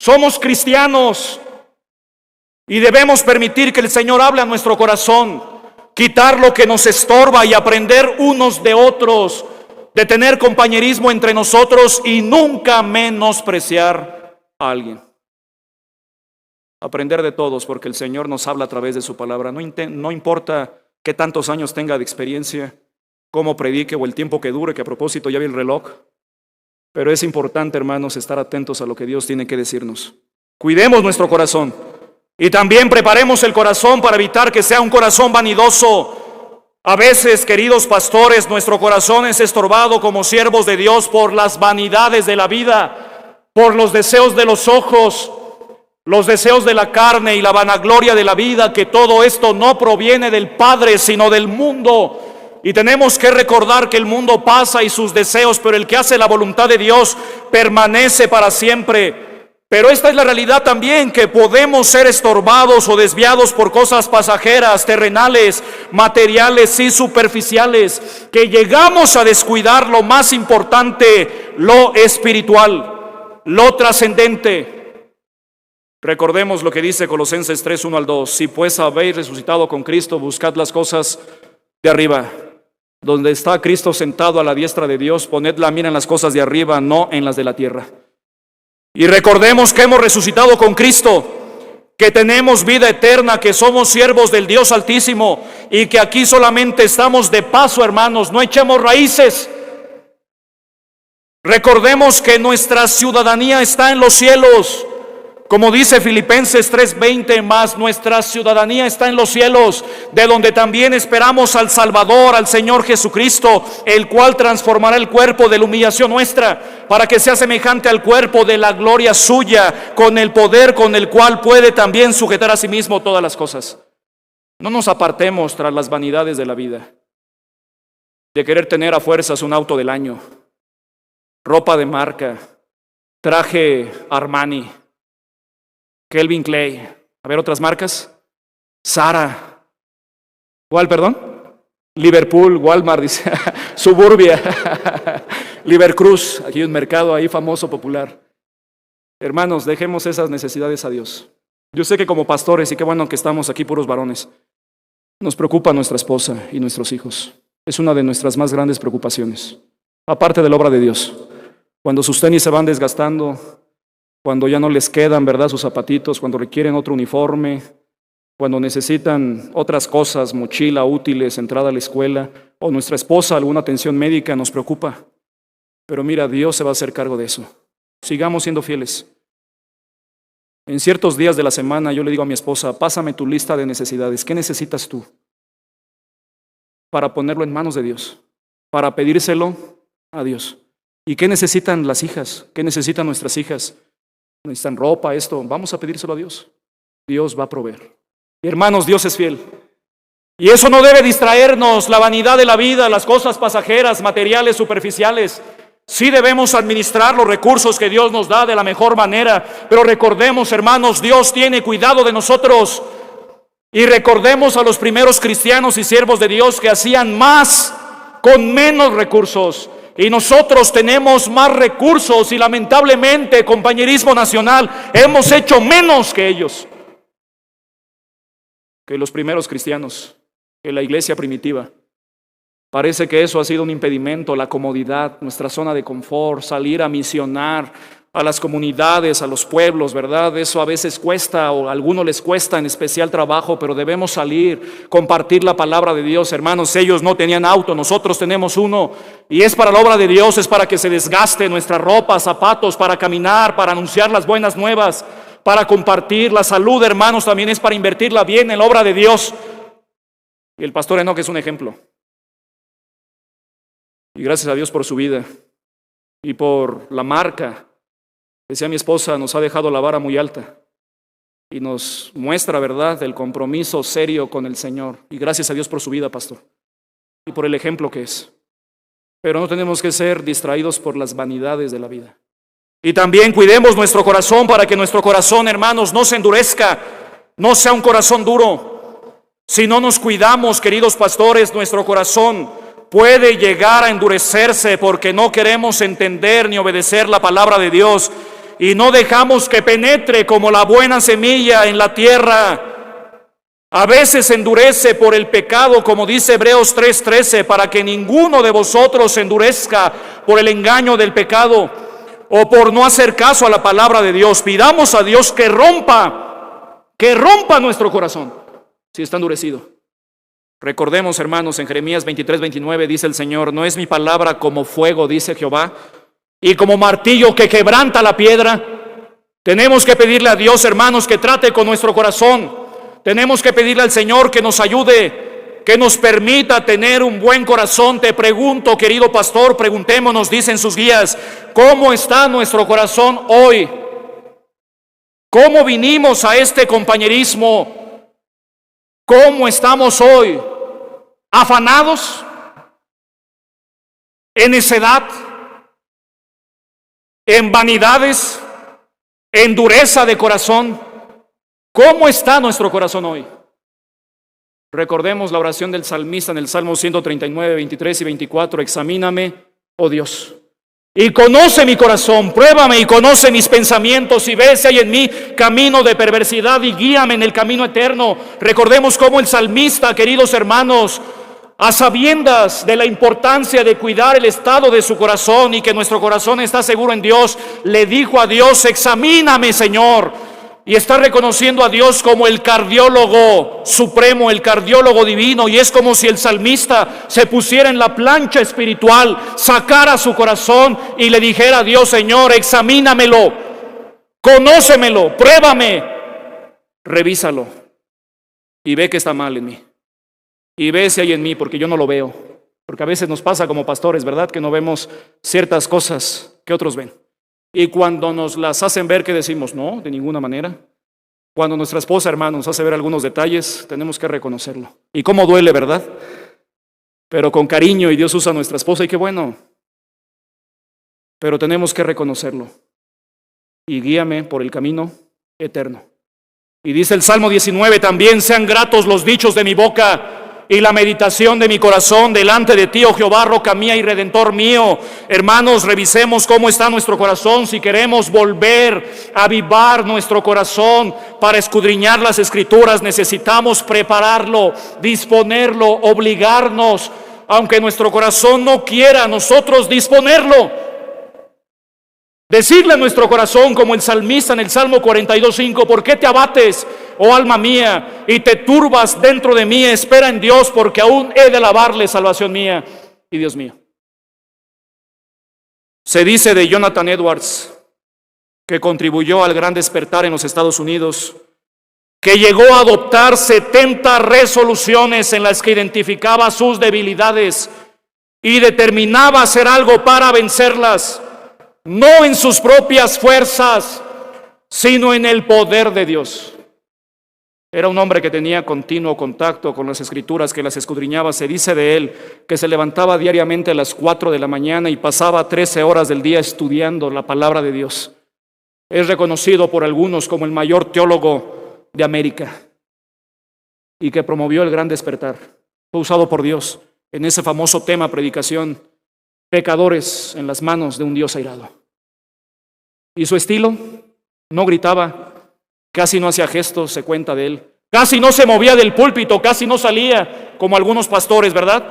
Somos cristianos y debemos permitir que el Señor hable a nuestro corazón, quitar lo que nos estorba y aprender unos de otros, de tener compañerismo entre nosotros y nunca menospreciar a alguien. Aprender de todos, porque el Señor nos habla a través de su palabra. No importa qué tantos años tenga de experiencia, cómo predique o el tiempo que dure, que a propósito ya vi el reloj. Pero es importante, hermanos, estar atentos a lo que Dios tiene que decirnos. Cuidemos nuestro corazón y también preparemos el corazón para evitar que sea un corazón vanidoso. A veces, queridos pastores, nuestro corazón es estorbado como siervos de Dios por las vanidades de la vida, por los deseos de los ojos, los deseos de la carne y la vanagloria de la vida, que todo esto no proviene del Padre, sino del mundo. Y tenemos que recordar que el mundo pasa y sus deseos, pero el que hace la voluntad de Dios permanece para siempre. Pero esta es la realidad también, que podemos ser estorbados o desviados por cosas pasajeras, terrenales, materiales y superficiales, que llegamos a descuidar lo más importante, lo espiritual, lo trascendente. Recordemos lo que dice Colosenses 3:1-2. Si pues habéis resucitado con Cristo, buscad las cosas de arriba, donde está Cristo sentado a la diestra de Dios. Poned la mira en las cosas de arriba, no en las de la tierra. Y recordemos que hemos resucitado con Cristo, que tenemos vida eterna, que somos siervos del Dios Altísimo y que aquí solamente estamos de paso, hermanos. No echemos raíces. Recordemos que nuestra ciudadanía está en los cielos. Como dice Filipenses 3:20, más nuestra ciudadanía está en los cielos, de donde también esperamos al Salvador, al Señor Jesucristo, el cual transformará el cuerpo de la humillación nuestra, para que sea semejante al cuerpo de la gloria suya, con el poder con el cual puede también sujetar a sí mismo todas las cosas. No nos apartemos tras las vanidades de la vida, de querer tener a fuerzas un auto del año, ropa de marca, traje Armani, Calvin Klein, a ver otras marcas, Zara, ¿cuál, perdón? Liverpool, Walmart, dice, Suburbia, Livercruz, aquí hay un mercado ahí famoso, popular. Hermanos, dejemos esas necesidades a Dios. Yo sé que como pastores, y qué bueno que estamos aquí puros varones, nos preocupa nuestra esposa y nuestros hijos. Es una de nuestras más grandes preocupaciones, aparte de la obra de Dios. Cuando sus tenis se van desgastando, cuando ya no les quedan, ¿verdad?, sus zapatitos, cuando requieren otro uniforme, cuando necesitan otras cosas, mochila, útiles, entrada a la escuela, o nuestra esposa alguna atención médica, nos preocupa. Pero mira, Dios se va a hacer cargo de eso. Sigamos siendo fieles. En ciertos días de la semana yo le digo a mi esposa, pásame tu lista de necesidades. ¿Qué necesitas tú? Para ponerlo en manos de Dios, para pedírselo a Dios. ¿Y qué necesitan las hijas? ¿Qué necesitan nuestras hijas? Necesitan ropa, esto. Vamos a pedírselo a Dios. Dios va a proveer. Y hermanos, Dios es fiel. Y eso no debe distraernos, la vanidad de la vida, las cosas pasajeras, materiales, superficiales. Sí debemos administrar los recursos que Dios nos da de la mejor manera, pero recordemos, hermanos, Dios tiene cuidado de nosotros. Y recordemos a los primeros cristianos y siervos de Dios que hacían más con menos recursos. Y nosotros tenemos más recursos y lamentablemente, compañerismo nacional, hemos hecho menos que ellos, que los primeros cristianos, que la iglesia primitiva. Parece que eso ha sido un impedimento, la comodidad, nuestra zona de confort, salir a misionar a las comunidades, a los pueblos, ¿verdad? Eso a veces cuesta, o a algunos les cuesta en especial trabajo, pero debemos salir, compartir la palabra de Dios. Hermanos, ellos no tenían auto, nosotros tenemos uno, y es para la obra de Dios, es para que se desgaste nuestra ropa, zapatos, para caminar, para anunciar las buenas nuevas, para compartir. La salud, hermanos, también es para invertirla bien en la obra de Dios. Y el pastor Enoch es un ejemplo. Y gracias a Dios por su vida y por la marca. Decía mi esposa, nos ha dejado la vara muy alta y nos muestra, ¿verdad?, el compromiso serio con el Señor. Y gracias a Dios por su vida, pastor, y por el ejemplo que es. Pero no tenemos que ser distraídos por las vanidades de la vida. Y también cuidemos nuestro corazón para que nuestro corazón, hermanos, no se endurezca, no sea un corazón duro. Si no nos cuidamos, queridos pastores, nuestro corazón puede llegar a endurecerse porque no queremos entender ni obedecer la palabra de Dios y no dejamos que penetre como la buena semilla en la tierra. A veces se endurece por el pecado, como dice Hebreos 3:13, para que ninguno de vosotros se endurezca por el engaño del pecado o por no hacer caso a la palabra de Dios. Pidamos a Dios que rompa nuestro corazón si está endurecido. Recordemos, hermanos, en Jeremías 23:29 dice el Señor, no es mi palabra como fuego, dice Jehová, y como martillo que quebranta la piedra. Tenemos que pedirle a Dios, hermanos, que trate con nuestro corazón. Tenemos que pedirle al Señor que nos ayude, que nos permita tener un buen corazón. Te pregunto, querido pastor, preguntémonos, dicen sus guías, ¿cómo está nuestro corazón hoy? ¿Cómo vinimos a este compañerismo? ¿Cómo estamos hoy? ¿Afanados? ¿En necedad? ¿En vanidades? ¿En dureza de corazón? ¿Cómo está nuestro corazón hoy? Recordemos la oración del salmista en el Salmo 139, 23 y 24. Examíname, oh Dios, y conoce mi corazón, pruébame y conoce mis pensamientos y ve si hay en mí camino de perversidad y guíame en el camino eterno. Recordemos cómo el salmista, queridos hermanos, a sabiendas de la importancia de cuidar el estado de su corazón y que nuestro corazón está seguro en Dios, le dijo a Dios, examíname, Señor. Y está reconociendo a Dios como el cardiólogo supremo, el cardiólogo divino. Y es como si el salmista se pusiera en la plancha espiritual, sacara su corazón y le dijera a Dios, Señor, examínamelo, conócemelo, pruébame, revísalo y ve que está mal en mí. Y ve si hay en mí, porque yo no lo veo. Porque a veces nos pasa como pastores, ¿verdad?, que no vemos ciertas cosas que otros ven. Y cuando nos las hacen ver, ¿qué decimos? No, de ninguna manera. Cuando nuestra esposa, hermano, nos hace ver algunos detalles, tenemos que reconocerlo. Y cómo duele, ¿verdad? Pero con cariño, y Dios usa a nuestra esposa, y qué bueno. Pero tenemos que reconocerlo. Y guíame por el camino eterno. Y dice el Salmo 19 también, sean gratos los dichos de mi boca y la meditación de mi corazón delante de ti, oh Jehová, roca mía y redentor mío. Hermanos, revisemos cómo está nuestro corazón. Si queremos volver a avivar nuestro corazón para escudriñar las Escrituras, necesitamos prepararlo, disponerlo, obligarnos, aunque nuestro corazón no quiera, nosotros disponerlo. Decirle a nuestro corazón, como el salmista en el Salmo 42:5, ¿por qué te abates, oh alma mía, y te turbas dentro de mí? Espera en Dios, porque aún he de alabarle, salvación mía y Dios mío. Se dice de Jonathan Edwards, que contribuyó al gran despertar en los Estados Unidos, que llegó a adoptar 70 resoluciones en las que identificaba sus debilidades y determinaba hacer algo para vencerlas. No en sus propias fuerzas, sino en el poder de Dios. Era un hombre que tenía continuo contacto con las Escrituras, que las escudriñaba. Se dice de él que se levantaba diariamente a las 4 de la mañana y pasaba 13 horas del día estudiando la palabra de Dios. Es reconocido por algunos como el mayor teólogo de América y que promovió el gran despertar. Fue usado por Dios en ese famoso tema, predicación, pecadores en las manos de un Dios airado. Y su estilo, no gritaba, casi no hacía gestos, se cuenta de él. Casi no se movía del púlpito, casi no salía, como algunos pastores, ¿verdad?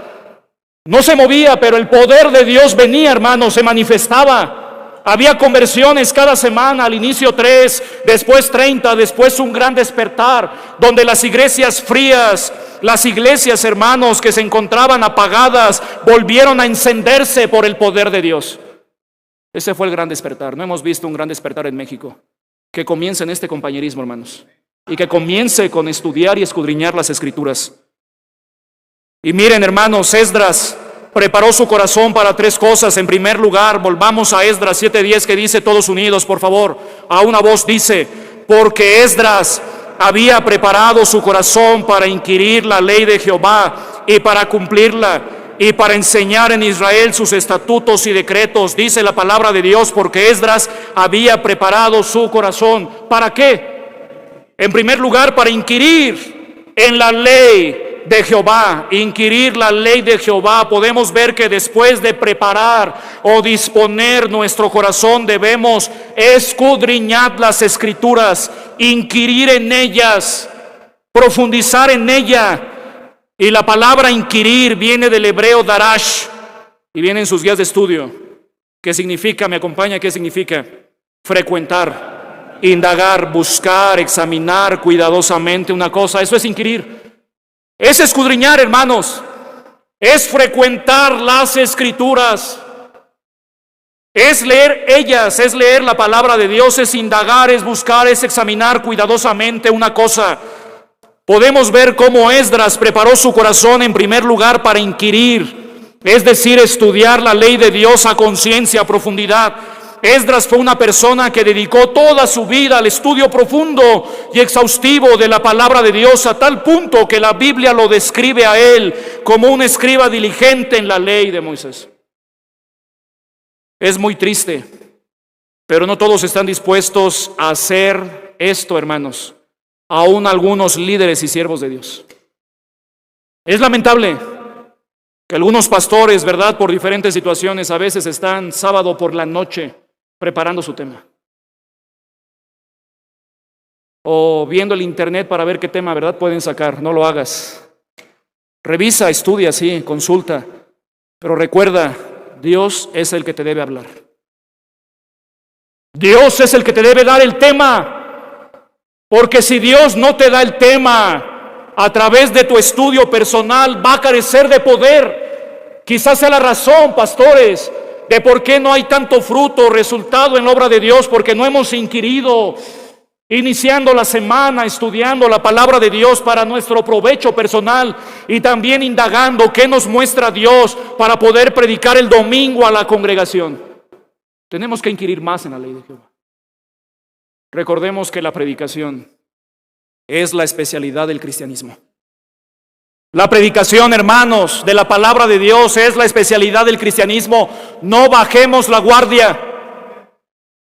No se movía, pero el poder de Dios venía, hermanos, se manifestaba. Había conversiones cada semana, al inicio 3, después 30, después un gran despertar, donde las iglesias frías, las iglesias, hermanos, que se encontraban apagadas, volvieron a encenderse por el poder de Dios. Ese fue el gran despertar. No hemos visto un gran despertar en México. Que comience en este compañerismo, hermanos, y que comience con estudiar y escudriñar las Escrituras. Y miren, hermanos, Esdras preparó su corazón para 3 cosas. En primer lugar, volvamos a Esdras 7:10, que dice, todos unidos, por favor, a una voz dice, porque Esdras había preparado su corazón para inquirir la ley de Jehová y para cumplirla, y para enseñar en Israel sus estatutos y decretos. Dice la palabra de Dios, porque Esdras había preparado su corazón. ¿Para qué? En primer lugar, para inquirir en la ley de Jehová. Inquirir la ley de Jehová. Podemos ver que después de preparar o disponer nuestro corazón, debemos escudriñar las Escrituras, inquirir en ellas, profundizar en ella. Y la palabra inquirir viene del hebreo darash y viene en sus guías de estudio. ¿Qué significa? ¿Me acompaña? ¿Qué significa? Frecuentar, indagar, buscar, examinar cuidadosamente una cosa. Eso es inquirir. Es escudriñar, hermanos. Es frecuentar las Escrituras. Es leer ellas, es leer la palabra de Dios, es indagar, es buscar, es examinar cuidadosamente una cosa. Podemos ver cómo Esdras preparó su corazón en primer lugar para inquirir, es decir, estudiar la ley de Dios a conciencia, a profundidad. Esdras fue una persona que dedicó toda su vida al estudio profundo y exhaustivo de la palabra de Dios, a tal punto que la Biblia lo describe a él como un escriba diligente en la ley de Moisés. Es muy triste, pero no todos están dispuestos a hacer esto, hermanos. Aún algunos líderes y siervos de Dios. Es lamentable que algunos pastores, ¿verdad?, por diferentes situaciones, a veces están sábado por la noche preparando su tema. O viendo el internet para ver qué tema, ¿verdad?, pueden sacar. No lo hagas. Revisa, estudia, sí, consulta. Pero recuerda, Dios es el que te debe hablar. Dios es el que te debe dar el tema. Porque si Dios no te da el tema a través de tu estudio personal, va a carecer de poder. Quizás sea la razón, pastores, de por qué no hay tanto fruto, resultado en la obra de Dios, porque no hemos inquirido, iniciando la semana, estudiando la palabra de Dios para nuestro provecho personal y también indagando qué nos muestra Dios para poder predicar el domingo a la congregación. Tenemos que inquirir más en la ley de Jehová. Recordemos que la predicación es la especialidad del cristianismo. La predicación, hermanos, de la palabra de Dios es la especialidad del cristianismo. No bajemos la guardia.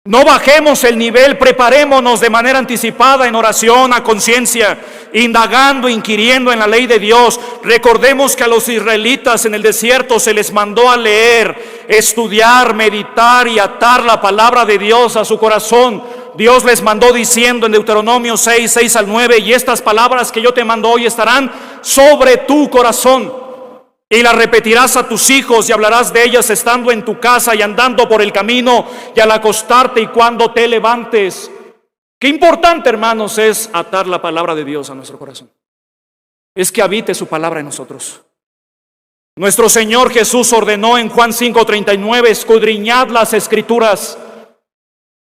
No bajemos el nivel, preparémonos de manera anticipada en oración a conciencia, indagando, inquiriendo en la ley de Dios. Recordemos que a los israelitas en el desierto se les mandó a leer, estudiar, meditar y atar la palabra de Dios a su corazón. Dios les mandó diciendo en Deuteronomio 6 al 9, y estas palabras que yo te mando hoy estarán sobre tu corazón. Y las repetirás a tus hijos y hablarás de ellas estando en tu casa y andando por el camino y al acostarte y cuando te levantes. Qué importante, hermanos, es atar la palabra de Dios a nuestro corazón. Es que habite su palabra en nosotros. Nuestro Señor Jesús ordenó en Juan 5:39, escudriñad las Escrituras.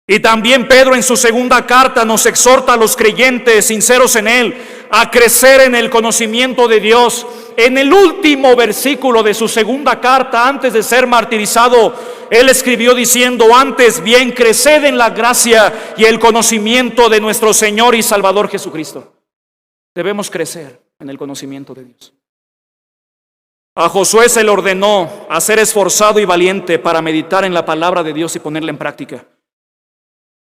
Y también Pedro en su segunda carta nos exhorta a los creyentes sinceros en Él a crecer en el conocimiento de Dios. En el último versículo de su segunda carta, antes de ser martirizado, Él escribió diciendo: antes bien, creced en la gracia y el conocimiento de nuestro Señor y Salvador Jesucristo. Debemos crecer en el conocimiento de Dios. A Josué se le ordenó a ser esforzado y valiente para meditar en la palabra de Dios y ponerla en práctica.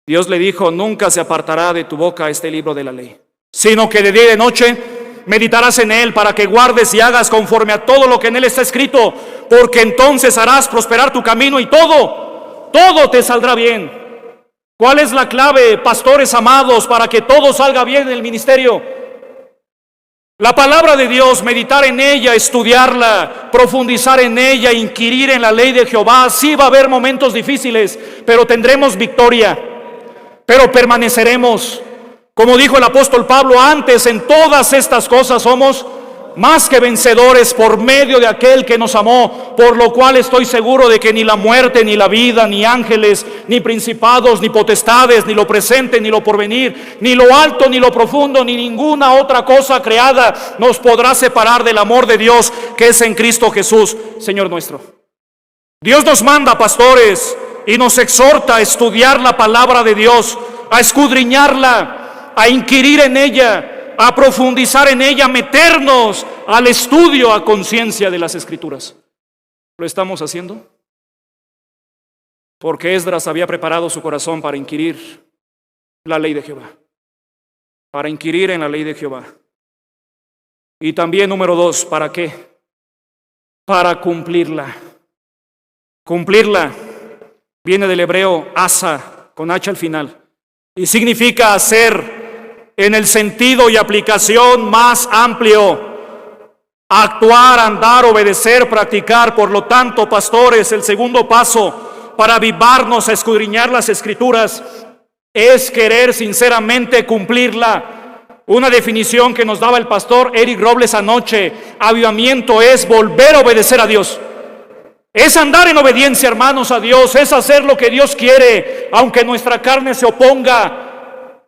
Dios le dijo: nunca se apartará de tu boca este libro de la ley, sino que de día y de noche meditarás en él, para que guardes y hagas conforme a todo lo que en él está escrito, porque entonces harás prosperar tu camino y todo te saldrá bien. ¿Cuál es la clave, pastores amados, para que todo salga bien en el ministerio? La palabra de Dios, meditar en ella, estudiarla, profundizar en ella, inquirir en la ley de Jehová. Sí va a haber momentos difíciles, pero tendremos victoria, pero permaneceremos. Como dijo el apóstol Pablo antes, en todas estas cosas somos más que vencedores por medio de aquel que nos amó, por lo cual estoy seguro de que ni la muerte, ni la vida, ni ángeles, ni principados, ni potestades, ni lo presente, ni lo porvenir, ni lo alto, ni lo profundo, ni ninguna otra cosa creada nos podrá separar del amor de Dios que es en Cristo Jesús, Señor nuestro. Dios nos manda, pastores, y nos exhorta a estudiar la palabra de Dios, a escudriñarla, a inquirir en ella, a profundizar en ella, a meternos al estudio a conciencia de las Escrituras. ¿Lo estamos haciendo? Porque Esdras había preparado su corazón para inquirir la ley de Jehová, para inquirir en la ley de Jehová. Y también, número 2, ¿para qué? Para cumplirla. Cumplirla viene del hebreo asa, con H al final, y significa hacer en el sentido y aplicación más amplio: actuar, andar, obedecer, practicar. Por lo tanto, pastores, el segundo paso para avivarnos a escudriñar las Escrituras es querer sinceramente cumplirla. Una definición que nos daba el pastor Eric Robles anoche: avivamiento es volver a obedecer a Dios. Es andar en obediencia, hermanos, a Dios. Es hacer lo que Dios quiere, aunque nuestra carne se oponga.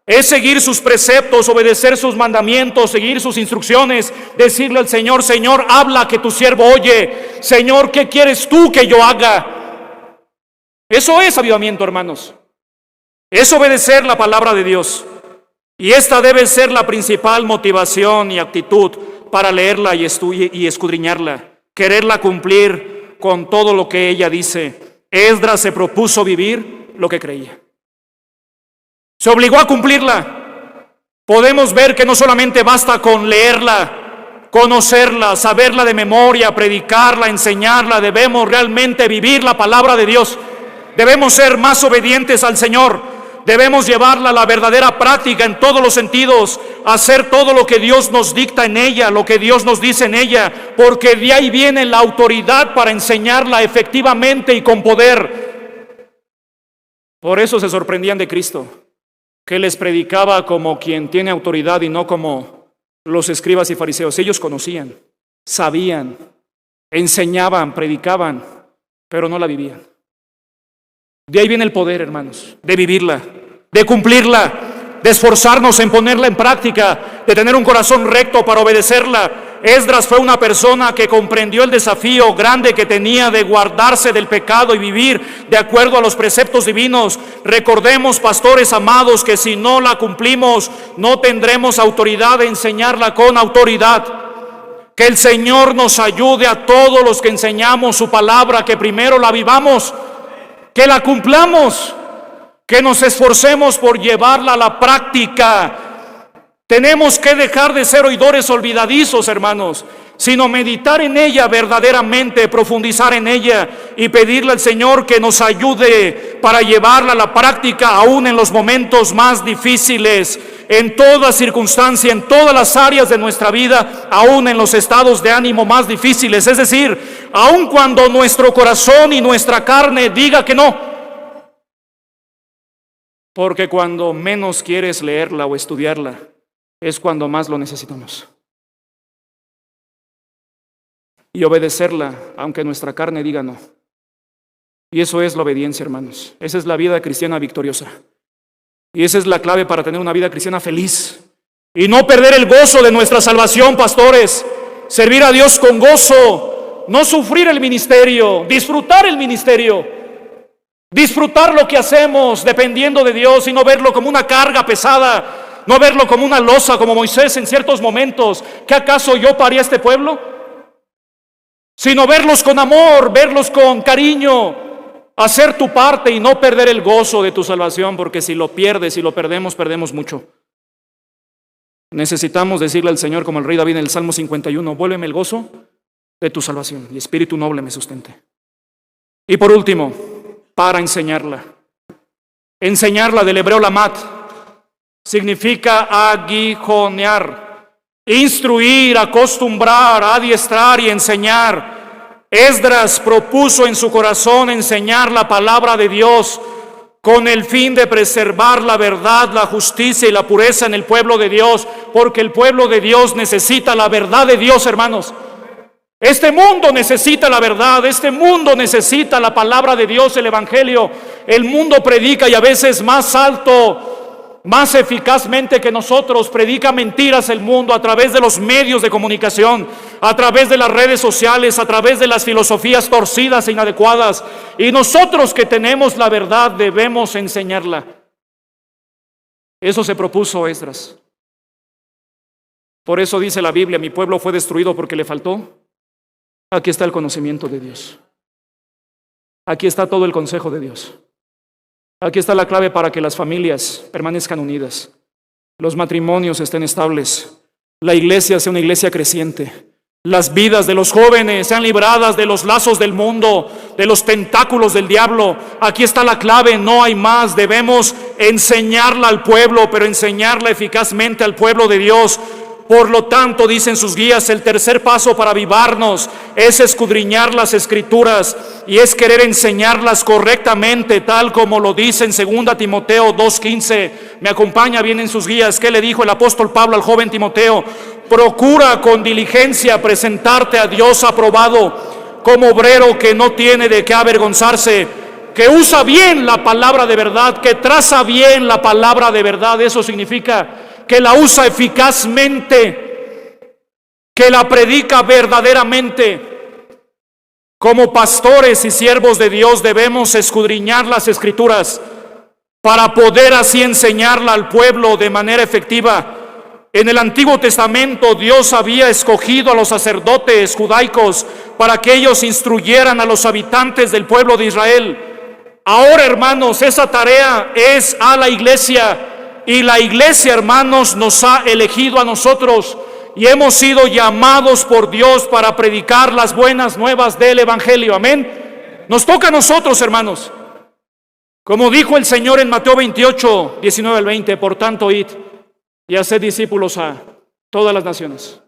Es seguir sus preceptos, obedecer sus mandamientos, seguir sus instrucciones, decirle al Señor: Señor, habla, que tu siervo oye. Señor, ¿qué quieres tú que yo haga? Eso es avivamiento, hermanos. Es obedecer la palabra de Dios. Y esta debe ser la principal motivación y actitud para leerla y escudriñarla, quererla cumplir con todo lo que ella dice. Esdras se propuso vivir lo que creía. Se obligó a cumplirla. Podemos ver que no solamente basta con leerla, conocerla, saberla de memoria, predicarla, enseñarla. Debemos realmente vivir la palabra de Dios. Debemos ser más obedientes al Señor. Debemos llevarla a la verdadera práctica en todos los sentidos, hacer todo lo que Dios nos dicta en ella, lo que Dios nos dice en ella, porque de ahí viene la autoridad para enseñarla efectivamente y con poder. Por eso se sorprendían de Cristo, que les predicaba como quien tiene autoridad y no como los escribas y fariseos. Ellos conocían, sabían, enseñaban, predicaban, pero no la vivían. De ahí viene el poder, hermanos, de vivirla, de cumplirla, de esforzarnos en ponerla en práctica, de tener un corazón recto para obedecerla. Esdras fue una persona que comprendió el desafío grande que tenía de guardarse del pecado y vivir de acuerdo a los preceptos divinos. Recordemos, pastores amados, que si no la cumplimos, no tendremos autoridad de enseñarla con autoridad. Que el Señor nos ayude a todos los que enseñamos su palabra, que primero la vivamos, que la cumplamos, que nos esforcemos por llevarla a la práctica. Tenemos que dejar de ser oidores olvidadizos, hermanos, sino meditar en ella verdaderamente, profundizar en ella y pedirle al Señor que nos ayude para llevarla a la práctica aún en los momentos más difíciles, en toda circunstancia, en todas las áreas de nuestra vida, aún en los estados de ánimo más difíciles. Es decir, aún cuando nuestro corazón y nuestra carne diga que no. Porque cuando menos quieres leerla o estudiarla, es cuando más lo necesitamos. Y obedecerla, aunque nuestra carne diga no. Y eso es la obediencia, hermanos. Esa es la vida cristiana victoriosa. Y esa es la clave para tener una vida cristiana feliz. Y no perder el gozo de nuestra salvación, pastores. Servir a Dios con gozo. No sufrir el ministerio. Disfrutar el ministerio. Disfrutar lo que hacemos dependiendo de Dios y no verlo como una carga pesada. No verlo como una losa, como Moisés en ciertos momentos. ¿Qué acaso yo parí a este pueblo? Sino verlos con amor, verlos con cariño, hacer tu parte y no perder el gozo de tu salvación, porque si lo pierdes, si lo perdemos, perdemos mucho. Necesitamos decirle al Señor, como el rey David en el Salmo 51, vuélveme el gozo de tu salvación y espíritu noble me sustente. Y por último, para enseñarla. Enseñarla del hebreo lamat significa aguijonear. Instruir, acostumbrar, adiestrar y enseñar. Esdras propuso en su corazón enseñar la palabra de Dios con el fin de preservar la verdad, la justicia y la pureza en el pueblo de Dios, porque el pueblo de Dios necesita la verdad de Dios, hermanos. Este mundo necesita la verdad, este mundo necesita la palabra de Dios, el evangelio. El mundo predica y a veces más alto, más eficazmente que nosotros, predica mentiras el mundo a través de los medios de comunicación, a través de las redes sociales, a través de las filosofías torcidas e inadecuadas. Y nosotros que tenemos la verdad debemos enseñarla. Eso se propuso Esdras. Por eso dice la Biblia, mi pueblo fue destruido porque le faltó. Aquí está el conocimiento de Dios. Aquí está todo el consejo de Dios. Aquí está la clave para que las familias permanezcan unidas, los matrimonios estén estables, la iglesia sea una iglesia creciente, las vidas de los jóvenes sean libradas de los lazos del mundo, de los tentáculos del diablo. Aquí está la clave, no hay más. Debemos enseñarla al pueblo, pero enseñarla eficazmente al pueblo de Dios. Por lo tanto, dicen sus guías, el tercer paso para avivarnos es escudriñar las Escrituras y es querer enseñarlas correctamente, tal como lo dice en 2 Timoteo 2:15. Me acompaña bien en sus guías. ¿Qué le dijo el apóstol Pablo al joven Timoteo? Procura con diligencia presentarte a Dios aprobado, como obrero que no tiene de qué avergonzarse, que usa bien la palabra de verdad, que traza bien la palabra de verdad. Eso significa que la usa eficazmente, que la predica verdaderamente. Como pastores y siervos de Dios debemos escudriñar las Escrituras para poder así enseñarla al pueblo de manera efectiva. En el Antiguo Testamento Dios había escogido a los sacerdotes judaicos para que ellos instruyeran a los habitantes del pueblo de Israel. Ahora, hermanos, esa tarea es a la iglesia. Y la iglesia, hermanos, nos ha elegido a nosotros y hemos sido llamados por Dios para predicar las buenas nuevas del evangelio. Amén. Nos toca a nosotros, hermanos. Como dijo el Señor en Mateo 28, 19 al 20, por tanto, id y haced discípulos a todas las naciones,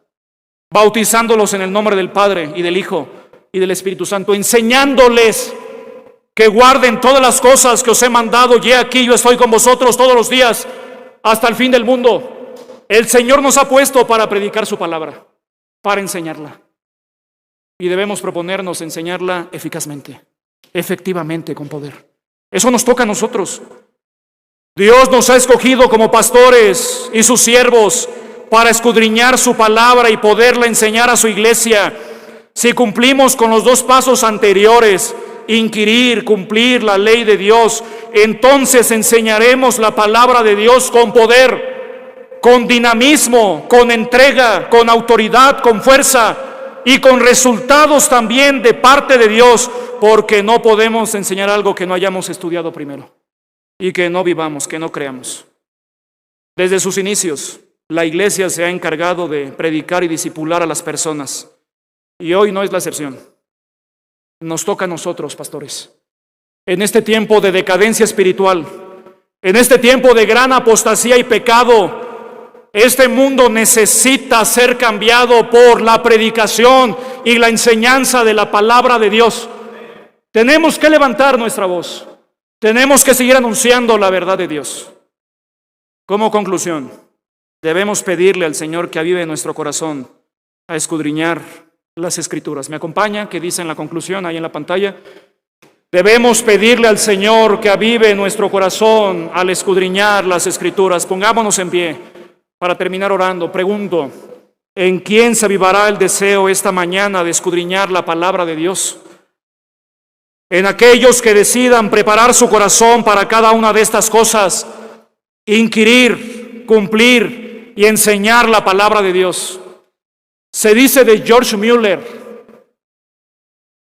bautizándolos en el nombre del Padre y del Hijo y del Espíritu Santo, enseñándoles que guarden todas las cosas que os he mandado, y he aquí yo estoy con vosotros todos los días hasta el fin del mundo. El Señor nos ha puesto para predicar su palabra, para enseñarla. Y debemos proponernos enseñarla eficazmente, efectivamente, con poder. Eso nos toca a nosotros. Dios nos ha escogido como pastores y sus siervos para escudriñar su palabra y poderla enseñar a su iglesia. Si cumplimos con los dos pasos anteriores, inquirir, cumplir la ley de Dios, entonces enseñaremos la palabra de Dios con poder, con dinamismo, con entrega, con autoridad, con fuerza y con resultados también de parte de Dios, porque no podemos enseñar algo que no hayamos estudiado primero. y que no vivamos, que no creamos. Desde sus inicios, la Iglesia se ha encargado de predicar y discipular a las personas, y hoy no es la excepción. Nos toca a nosotros, pastores, en este tiempo de decadencia espiritual, en este tiempo de gran apostasía y pecado. Este mundo necesita ser cambiado por la predicación y la enseñanza de la palabra de Dios. Tenemos que levantar nuestra voz. Tenemos que seguir anunciando la verdad de Dios. Como conclusión, debemos pedirle al Señor que avive nuestro corazón a escudriñar las Escrituras. ¿Me acompaña? ¿Qué dice en la conclusión ahí en la pantalla? Debemos pedirle al Señor que avive nuestro corazón al escudriñar las Escrituras. Pongámonos en pie para terminar orando. Pregunto, ¿en quién se avivará el deseo esta mañana de escudriñar la palabra de Dios? En aquellos que decidan preparar su corazón para cada una de estas cosas, inquirir, cumplir y enseñar la palabra de Dios. Se dice de George Mueller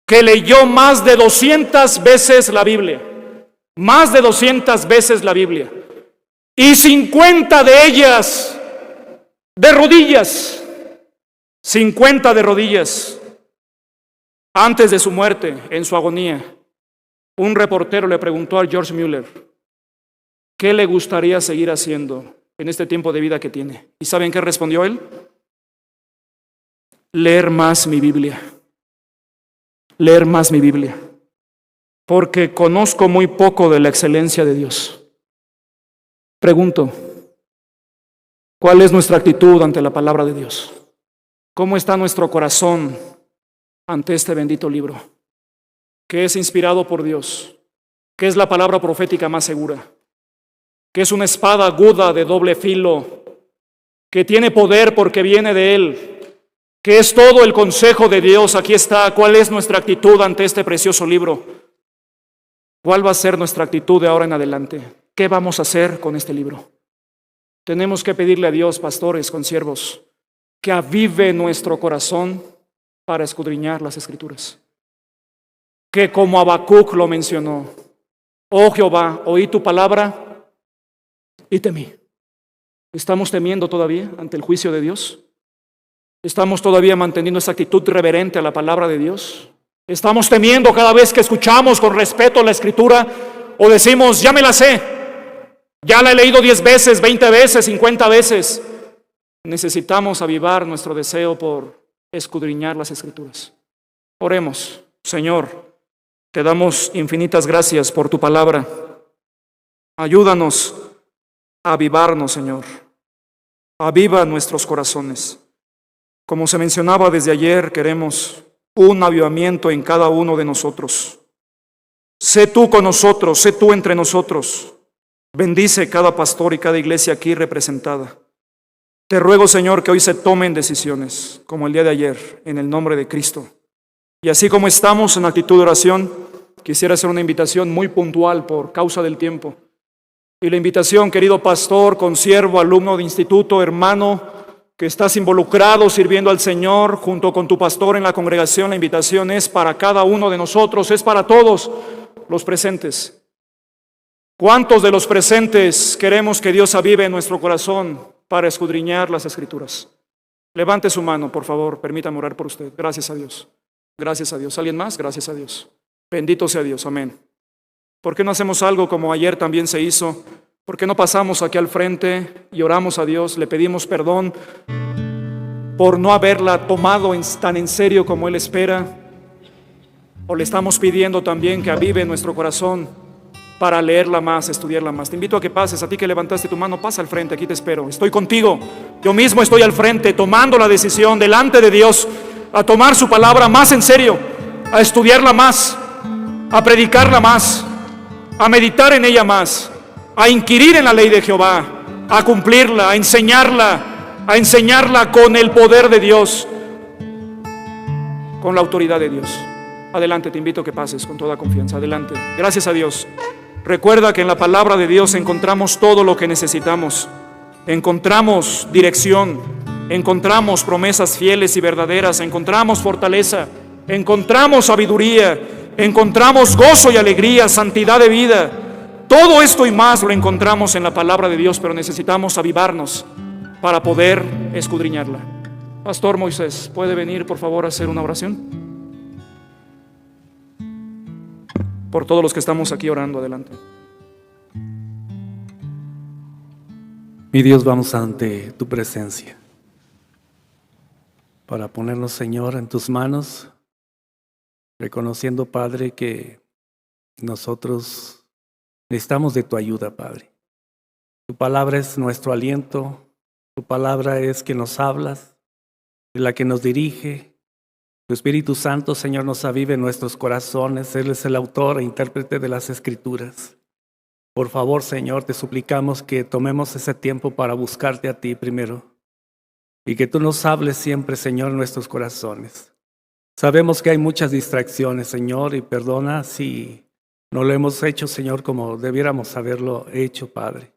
que leyó más de 200 veces la Biblia, más de 200 veces la Biblia, y 50 de ellas de rodillas, 50 de rodillas. Antes de su muerte, en su agonía, un reportero le preguntó a George Mueller qué le gustaría seguir haciendo en este tiempo de vida que tiene. ¿Y saben qué respondió él? Leer más mi Biblia. Leer más mi Biblia. Porque conozco muy poco de la excelencia de Dios. Pregunto, ¿cuál es nuestra actitud ante la palabra de Dios? ¿Cómo está nuestro corazón ante este bendito libro, que es inspirado por Dios, que es la palabra profética más segura, que es una espada aguda de doble filo, que tiene poder porque viene de Él, que es todo el consejo de Dios? Aquí está. ¿Cuál es nuestra actitud ante este precioso libro? ¿Cuál va a ser nuestra actitud de ahora en adelante? ¿Qué vamos a hacer con este libro? Tenemos que pedirle a Dios, pastores, consiervos, que avive nuestro corazón para escudriñar las Escrituras. Que como Habacuc lo mencionó, oh Jehová, oí tu palabra y temí. ¿Estamos temiendo todavía ante el juicio de Dios? ¿Estamos todavía manteniendo esa actitud reverente a la palabra de Dios? ¿Estamos temiendo cada vez que escuchamos con respeto la Escritura o decimos, ya me la sé, ya la he leído 10 veces, 20 veces, 50 veces? Necesitamos avivar nuestro deseo por escudriñar las Escrituras. Oremos. Señor, te damos infinitas gracias por tu palabra. Ayúdanos a avivarnos, Señor. Aviva nuestros corazones. Como se mencionaba desde ayer, queremos un avivamiento en cada uno de nosotros. Sé tú con nosotros, sé tú entre nosotros. Bendice cada pastor y cada iglesia aquí representada. Te ruego, Señor, que hoy se tomen decisiones, como el día de ayer, en el nombre de Cristo. Y así como estamos en actitud de oración, quisiera hacer una invitación muy puntual por causa del tiempo. Y la invitación, querido pastor, consiervo, alumno de instituto, hermano, que estás involucrado sirviendo al Señor junto con tu pastor en la congregación, la invitación es para cada uno de nosotros, es para todos los presentes. ¿Cuántos de los presentes queremos que Dios avive en nuestro corazón para escudriñar las Escrituras? Levante su mano, por favor, permítame orar por usted. Gracias a Dios. Gracias a Dios. ¿Alguien más? Gracias a Dios. Bendito sea Dios. Amén. ¿Por qué no hacemos algo como ayer también se hizo? ¿Por qué no pasamos aquí al frente y oramos a Dios? Le pedimos perdón por no haberla tomado tan en serio como Él espera. O le estamos pidiendo también que avive nuestro corazón para leerla más, estudiarla más. Te invito a que pases, a ti que levantaste tu mano, pasa al frente, aquí te espero. Estoy contigo. Yo mismo estoy al frente, tomando la decisión delante de Dios, a tomar su palabra más en serio, a estudiarla más, a predicarla más, a meditar en ella más, a inquirir en la ley de Jehová, a cumplirla, a enseñarla con el poder de Dios, con la autoridad de Dios. Adelante, te invito a que pases con toda confianza. Adelante. Gracias a Dios. Recuerda que en la palabra de Dios encontramos todo lo que necesitamos. Encontramos dirección, encontramos promesas fieles y verdaderas, encontramos fortaleza, encontramos sabiduría, encontramos gozo y alegría, santidad de vida. Todo esto y más lo encontramos en la palabra de Dios, pero necesitamos avivarnos para poder escudriñarla. Pastor Moisés, ¿puede venir por favor a hacer una oración? Por todos los que estamos aquí orando, adelante. Mi Dios, vamos ante tu presencia para ponernos, Señor, en tus manos, reconociendo, Padre, que nosotros necesitamos de tu ayuda, Padre. Tu palabra es nuestro aliento, tu palabra es que nos hablas, es la que nos dirige. Tu Espíritu Santo, Señor, nos avive en nuestros corazones. Él es el autor e intérprete de las Escrituras. Por favor, Señor, te suplicamos que tomemos ese tiempo para buscarte a ti primero y que tú nos hables siempre, Señor, en nuestros corazones. Sabemos que hay muchas distracciones, Señor, y perdona si no lo hemos hecho, Señor, como debiéramos haberlo hecho, Padre.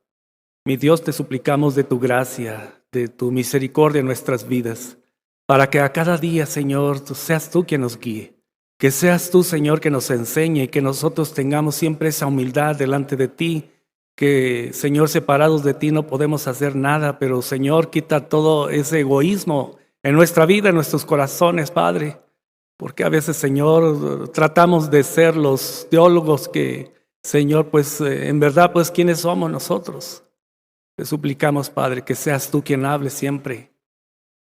Mi Dios, te suplicamos de tu gracia, de tu misericordia en nuestras vidas, para que a cada día, Señor, seas tú quien nos guíe. Que seas tú, Señor, que nos enseñe y que nosotros tengamos siempre esa humildad delante de ti, que, Señor, separados de ti no podemos hacer nada, pero, Señor, quita todo ese egoísmo en nuestra vida, en nuestros corazones, Padre, porque a veces, Señor, tratamos de ser los teólogos que, Señor, pues en verdad, pues, ¿quiénes somos nosotros? Te suplicamos, Padre, que seas tú quien hable siempre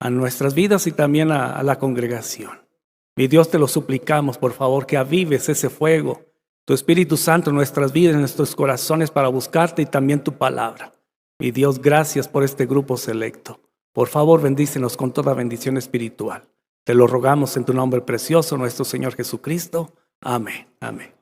a nuestras vidas y también a la congregación. Mi Dios, te lo suplicamos, por favor, que avives ese fuego, tu Espíritu Santo en nuestras vidas, en nuestros corazones para buscarte y también tu palabra. Mi Dios, gracias por este grupo selecto. Por favor, bendícenos con toda bendición espiritual. Te lo rogamos en tu nombre precioso, nuestro Señor Jesucristo. Amén. Amén.